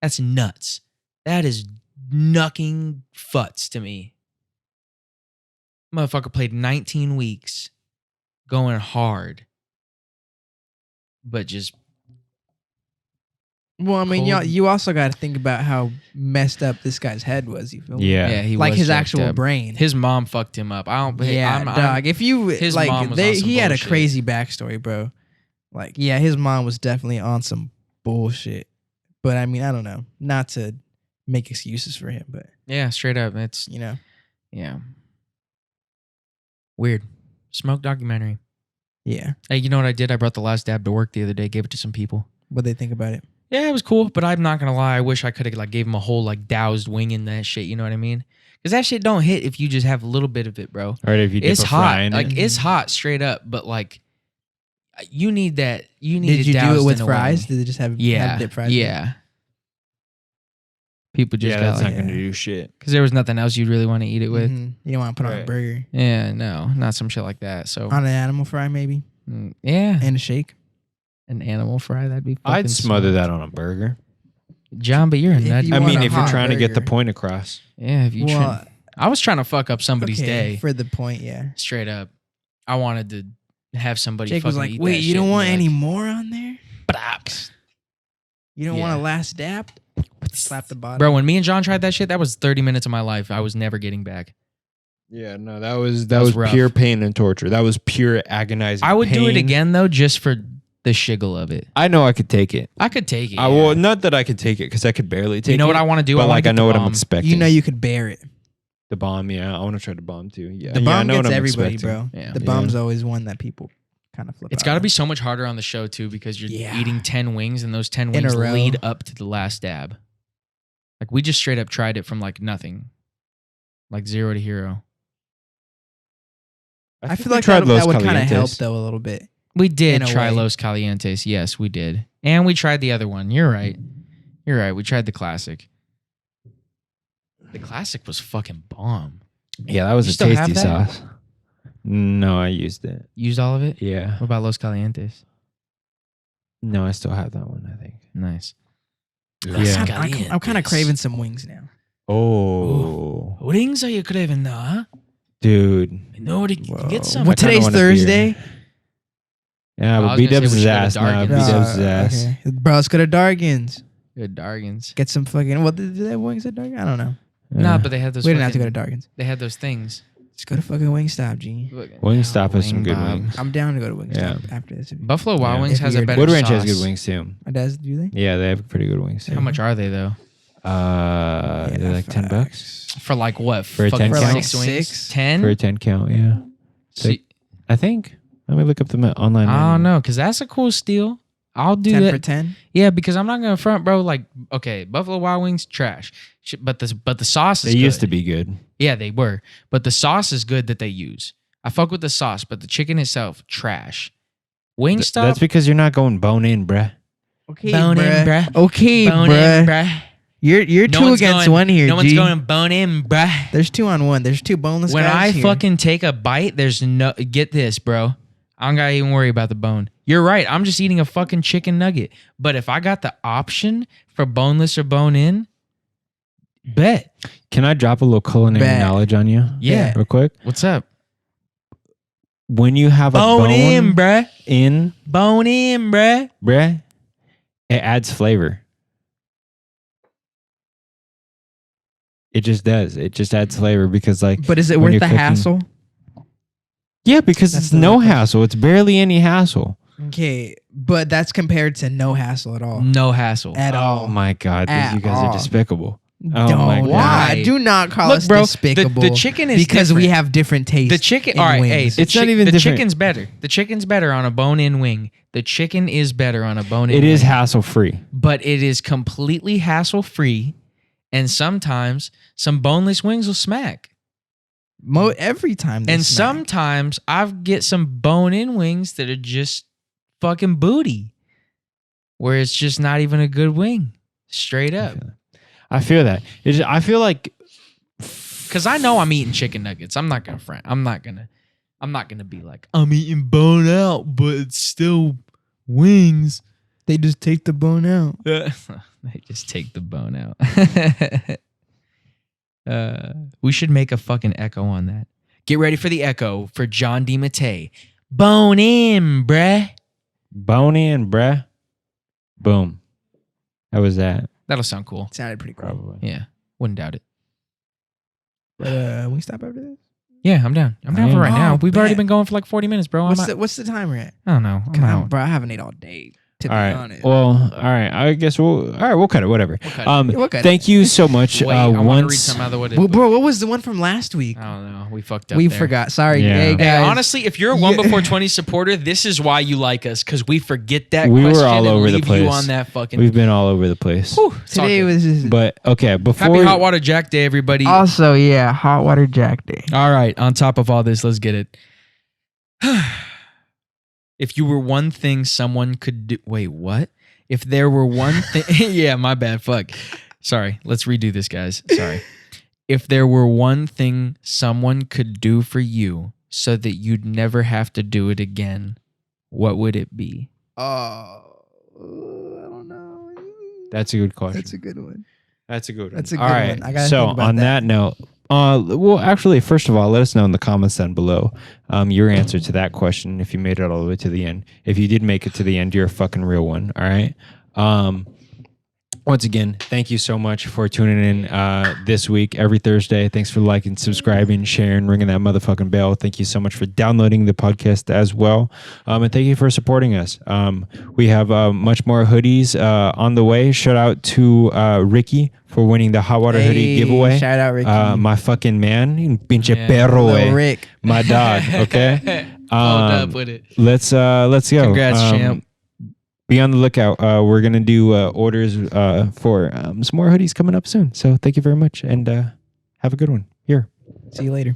Speaker 2: That's nuts. That is knucking futs to me. Motherfucker played 19 weeks going hard, but just
Speaker 3: Well, I mean,
Speaker 2: Cold.
Speaker 3: you also got to think about how messed up this guy's head was. You feel me?
Speaker 1: Yeah.
Speaker 2: he
Speaker 3: like
Speaker 2: was
Speaker 3: his
Speaker 2: jacked
Speaker 3: actual
Speaker 2: up.
Speaker 3: brain.
Speaker 2: His mom fucked him up. I don't.
Speaker 3: Yeah,
Speaker 2: I'm,
Speaker 3: dog. If you
Speaker 2: his
Speaker 3: like,
Speaker 2: mom was on some
Speaker 3: he had a
Speaker 2: bullshit.
Speaker 3: crazy backstory, bro. Like, yeah, his mom was definitely on some bullshit. But I mean, I don't know, not to make excuses for him, but
Speaker 2: Yeah, straight up. It's yeah. Weird. Smoke documentary.
Speaker 3: yeah.
Speaker 2: Hey, you know what I did? I brought The Last Dab to work the other day. Gave it to some people.
Speaker 3: What they think about it?
Speaker 2: Yeah, it was cool, but I'm not gonna lie. I wish I could have like gave him a whole like doused wing in that shit. You know what I mean? Because that shit don't hit if you just have a little bit of it, bro.
Speaker 1: Or if you dip
Speaker 2: It's
Speaker 1: a fry
Speaker 2: hot,
Speaker 1: in
Speaker 2: like
Speaker 1: it.
Speaker 2: it's hot straight up. But like, you need that. You need.
Speaker 3: Did you do it
Speaker 2: doused
Speaker 3: with
Speaker 2: in a
Speaker 3: fries?
Speaker 2: wing.
Speaker 3: Did it just have
Speaker 2: Yeah,
Speaker 3: dip fries?
Speaker 2: yeah. People just
Speaker 1: Yeah,
Speaker 2: got
Speaker 1: that's
Speaker 2: like
Speaker 1: not going to do shit.
Speaker 2: because there was nothing else you'd really want to eat it with.
Speaker 3: Mhm. You don't want to put on a
Speaker 1: Right.
Speaker 3: burger.
Speaker 2: Yeah, no, not some shit like that. So
Speaker 3: On an animal fry, maybe,
Speaker 2: yeah,
Speaker 3: and a shake.
Speaker 2: an animal fry that'd be. Fucking
Speaker 1: I'd smother
Speaker 2: smart.
Speaker 1: that on a burger.
Speaker 2: John, but you're a
Speaker 3: If
Speaker 2: nut.
Speaker 3: you
Speaker 1: I
Speaker 3: want
Speaker 1: mean,
Speaker 3: a
Speaker 1: if you're
Speaker 3: hot
Speaker 1: trying to get the
Speaker 3: burger.
Speaker 1: point across.
Speaker 2: Yeah, if you.
Speaker 3: Well,
Speaker 2: I was trying to fuck up somebody's
Speaker 3: okay,
Speaker 2: day.
Speaker 3: for the point, yeah.
Speaker 2: Straight up, I wanted to have somebody.
Speaker 3: Jake
Speaker 2: fucking
Speaker 3: was like,
Speaker 2: eat
Speaker 3: "Wait,
Speaker 2: that
Speaker 3: you
Speaker 2: shit
Speaker 3: don't
Speaker 2: and
Speaker 3: want
Speaker 2: be
Speaker 3: any
Speaker 2: like,
Speaker 3: more on there?
Speaker 2: "Braps."
Speaker 3: You don't
Speaker 2: Yeah.
Speaker 3: want a last dab? Slap the bottom,
Speaker 2: Bro, when me and John tried that shit, that was 30 minutes of my life I was never getting back.
Speaker 1: Yeah, no, that was
Speaker 2: was rough.
Speaker 1: pure pain and torture. That was pure agonizing.
Speaker 2: I would do it
Speaker 1: pain.
Speaker 2: again though, just for the shiggle of it.
Speaker 1: I know I could take it.
Speaker 2: I could take it.
Speaker 1: I will not that I could take it because I could barely take it.
Speaker 2: You know what I want to do?
Speaker 1: But
Speaker 2: wanna
Speaker 1: like I
Speaker 2: get
Speaker 1: know
Speaker 2: the
Speaker 1: what I'm
Speaker 2: bomb.
Speaker 1: expecting.
Speaker 3: You know you could bear it.
Speaker 1: The bomb, yeah. I want to try the bomb too. Yeah,
Speaker 3: The
Speaker 1: yeah, I
Speaker 3: bomb
Speaker 1: know what
Speaker 3: gets
Speaker 1: I'm
Speaker 3: everybody,
Speaker 1: expecting.
Speaker 3: bro.
Speaker 2: Yeah.
Speaker 3: The
Speaker 1: Yeah.
Speaker 3: bomb's always one that people kind of flip.
Speaker 2: It's
Speaker 3: out
Speaker 2: got to
Speaker 3: on.
Speaker 2: be so much harder on the show too because you're
Speaker 3: Yeah.
Speaker 2: eating 10 wings and those 10
Speaker 3: In a
Speaker 2: wings
Speaker 3: row.
Speaker 2: lead up to the last dab. Like we just straight up tried it from like nothing, like 0 to hero.
Speaker 3: I
Speaker 1: think
Speaker 3: feel
Speaker 1: we
Speaker 3: like
Speaker 1: tried
Speaker 3: that
Speaker 1: Los
Speaker 3: would kind of
Speaker 1: Calientes.
Speaker 3: help though a little bit.
Speaker 2: We did
Speaker 3: In a
Speaker 2: try
Speaker 3: way.
Speaker 2: Los Calientes. Yes, we did. And we tried the other one. You're right. You're right. We tried the classic. The classic was fucking bomb.
Speaker 1: Yeah, that was
Speaker 2: You
Speaker 1: a
Speaker 2: still have
Speaker 1: tasty
Speaker 2: that?
Speaker 1: sauce. No, I used it.
Speaker 2: Used all of it?
Speaker 1: Yeah.
Speaker 2: What about Los Calientes?
Speaker 1: No, I still have that one, I think.
Speaker 2: Nice.
Speaker 1: Yeah.
Speaker 3: I'm kind of craving some wings now.
Speaker 1: Oh,
Speaker 2: Wings are you craving now, huh?
Speaker 1: dude.
Speaker 2: You know what?
Speaker 3: Whoa.
Speaker 2: Get some.
Speaker 3: What,
Speaker 1: I kinda
Speaker 3: today's
Speaker 1: want a beer.
Speaker 3: Thursday?
Speaker 1: Yeah,
Speaker 2: I
Speaker 1: but
Speaker 2: was
Speaker 1: B
Speaker 2: gonna
Speaker 1: Dubs
Speaker 2: say we
Speaker 1: his
Speaker 2: should go to
Speaker 1: ass now. B
Speaker 2: Dargan's.
Speaker 1: Dubs his ass.
Speaker 3: Okay. Bro, let's go to Dargan's.
Speaker 2: Good Dargans.
Speaker 3: Get some fucking. What do they have wings at Dargan? I don't know.
Speaker 2: Nah, but they had those.
Speaker 3: We didn't have to go to
Speaker 2: fucking-
Speaker 3: Dargan's.
Speaker 2: They had those things.
Speaker 3: Let's go to fucking Wingstop, G.
Speaker 1: Wingstop has some good
Speaker 2: Bob.
Speaker 1: wings.
Speaker 3: I'm down to go to Wingstop after this.
Speaker 2: Buffalo Wild
Speaker 1: Yeah.
Speaker 2: Wings
Speaker 3: If
Speaker 2: has
Speaker 3: you're-
Speaker 2: a better
Speaker 1: Wood Ranch has
Speaker 2: sauce.
Speaker 1: good wings too.
Speaker 3: My dad's do they?
Speaker 1: Yeah, they have pretty good wings too.
Speaker 2: How much are they though?
Speaker 1: They're like $10
Speaker 3: facts.
Speaker 2: For like what?
Speaker 1: For a
Speaker 2: Fucking
Speaker 1: 10 count?
Speaker 2: 6 wings?
Speaker 3: Six?
Speaker 2: 10?
Speaker 1: for a 10 count. Yeah,
Speaker 2: See,
Speaker 1: I think. Let me look up the online.
Speaker 2: I don't
Speaker 1: menu.
Speaker 2: know, because that's a cool steal. I'll do
Speaker 3: 10
Speaker 2: that.
Speaker 3: for 10.
Speaker 2: Yeah, because I'm not gonna front, bro. Like, okay, Buffalo Wild Wings trash, but the sauce is
Speaker 1: They
Speaker 2: good.
Speaker 1: used to be good.
Speaker 2: Yeah, they were, but the sauce is good that they use. I fuck with the sauce, but the chicken itself trash. Wingstop,
Speaker 1: That's because you're not going bone in, bruh.
Speaker 3: Okay,
Speaker 2: Bone in, bruh.
Speaker 3: Okay,
Speaker 2: bone
Speaker 3: bruh.
Speaker 2: in, bruh.
Speaker 3: You're
Speaker 2: No
Speaker 3: two
Speaker 2: one's
Speaker 3: against
Speaker 2: going-
Speaker 3: one here.
Speaker 2: No one's
Speaker 3: G.
Speaker 2: going bone in, bruh.
Speaker 3: There's 2 on 1. There's 2 boneless
Speaker 2: When
Speaker 3: guys
Speaker 2: I
Speaker 3: here.
Speaker 2: fucking take a bite, there's no get this, bro. I don't gotta even worry about the bone. You're right. I'm just eating a fucking chicken nugget. But if I got the option for boneless or bone in, bet.
Speaker 1: Can I drop a little culinary
Speaker 3: Bet.
Speaker 1: knowledge on you?
Speaker 2: Yeah.
Speaker 1: real quick.
Speaker 2: What's up?
Speaker 1: When you have a
Speaker 2: Bone in, bruh.
Speaker 1: in,
Speaker 2: Bone in, bruh.
Speaker 1: bruh, it adds flavor. It just does. It just adds flavor because, like,
Speaker 3: But is it
Speaker 1: when
Speaker 3: worth
Speaker 1: you're
Speaker 3: the
Speaker 1: cooking-
Speaker 3: hassle?
Speaker 1: yeah, because
Speaker 3: That's
Speaker 1: it's
Speaker 3: the
Speaker 1: no
Speaker 3: real question.
Speaker 1: hassle. It's barely any hassle.
Speaker 3: Okay, but that's compared to no hassle at all.
Speaker 2: No hassle.
Speaker 3: At all.
Speaker 1: Oh my god,
Speaker 3: At
Speaker 1: you guys
Speaker 3: all.
Speaker 1: are despicable. Oh
Speaker 3: Don't.
Speaker 1: my God.
Speaker 3: Why? Do not call
Speaker 2: Look,
Speaker 3: us
Speaker 2: bro,
Speaker 3: despicable.
Speaker 2: the chicken is
Speaker 3: because we
Speaker 2: different.
Speaker 3: have different tastes.
Speaker 2: The chicken,
Speaker 3: in
Speaker 2: all right,
Speaker 3: wings.
Speaker 2: hey,
Speaker 1: It's not even
Speaker 2: the
Speaker 1: different.
Speaker 2: chicken's better. The chicken's better on a bone-in wing. The chicken is better on a bone-in
Speaker 1: It
Speaker 2: wing.
Speaker 1: is hassle free.
Speaker 2: But it is completely hassle-free, and sometimes some boneless wings will smack.
Speaker 3: Every time. They
Speaker 2: And
Speaker 3: smack.
Speaker 2: sometimes I get some bone-in wings that are just fucking booty, where it's just not even a good wing, straight up.
Speaker 1: I feel that. I feel like
Speaker 2: Because I know I'm eating chicken nuggets. I'm not gonna front. I'm not gonna be like I'm eating bone out, but it's still wings.
Speaker 3: they just take the bone out.
Speaker 2: They just take the bone out. We should make a fucking echo on that. Get ready for the echo for John DiMattei. Bone in, bruh.
Speaker 1: bone in, bruh. Boom. How was that?
Speaker 2: That'll sound cool.
Speaker 3: Sounded pretty cool.
Speaker 1: Probably.
Speaker 2: Yeah, wouldn't doubt it.
Speaker 3: But we stop after this.
Speaker 2: Yeah, I'm down. I'm down
Speaker 1: I
Speaker 2: for
Speaker 1: am.
Speaker 2: right now.
Speaker 3: Oh,
Speaker 2: We've already
Speaker 3: bet.
Speaker 2: been going for like 40 minutes, bro.
Speaker 3: What's the timer at?
Speaker 2: I don't know. I'm
Speaker 3: Come on,
Speaker 2: out.
Speaker 3: bro. I haven't ate all day. To
Speaker 1: All
Speaker 3: be
Speaker 1: right.
Speaker 3: honest.
Speaker 1: Well, all right. I guess we'll cut it. Whatever.
Speaker 2: cut it.
Speaker 3: We'll cut it.
Speaker 1: Thank you so much.
Speaker 2: Wait, I want to read
Speaker 1: Once
Speaker 2: some other what.
Speaker 3: Well, bro, what was the one from last week?
Speaker 2: I don't know. We fucked up.
Speaker 3: We
Speaker 2: there.
Speaker 3: forgot. Sorry,
Speaker 1: Yeah.
Speaker 3: hey guys.
Speaker 2: Hey, honestly, if you're a One Before 20 supporter, this is why you like us, because we forget that
Speaker 1: We were
Speaker 2: question
Speaker 1: all
Speaker 2: and
Speaker 1: over the
Speaker 2: leave you
Speaker 1: place.
Speaker 2: on that fucking.
Speaker 1: we've been all over the place.
Speaker 2: Whew, it's all
Speaker 3: Today
Speaker 2: good.
Speaker 3: was just
Speaker 1: But okay, before
Speaker 2: Happy Hot Water Jack Day, everybody.
Speaker 3: also hot water Jack Day.
Speaker 2: All right, on top of all this, let's get it. If you were one thing someone could do. Wait, what? If there were one thing. Yeah, my bad. Fuck. Sorry. Let's redo this, guys. Sorry. If there were one thing someone could do for you so that you'd never have to do it again, what would it be?
Speaker 3: Oh, I don't know.
Speaker 1: That's a good question.
Speaker 3: That's a good one.
Speaker 1: That's a good one.
Speaker 3: That's a
Speaker 1: All
Speaker 3: good
Speaker 1: right.
Speaker 3: one. I gotta
Speaker 1: so
Speaker 3: think about
Speaker 1: on that note, well, actually, first of all, let us know in the comments down below your answer to that question. If you made it all the way to the end, if you did make it to the end, you're a fucking real one. All right. Once again, thank you so much for tuning in this week, every Thursday. Thanks for liking, subscribing, sharing, ringing that motherfucking bell. Thank you so much for downloading the podcast as well. And thank you for supporting us. We have much more hoodies on the way. Shout out to Ricky for winning the hot water hoodie giveaway.
Speaker 3: Shout out Ricky.
Speaker 1: My fucking man, pinche
Speaker 2: Yeah.
Speaker 1: perro,
Speaker 3: Little Rick.
Speaker 1: my dog. Okay,
Speaker 2: Hold up with it.
Speaker 1: let's go.
Speaker 2: Congrats, champ.
Speaker 1: Be on the lookout. We're gonna do orders for some more hoodies coming up soon. So thank you very much, and have a good one. Here.
Speaker 3: See you later.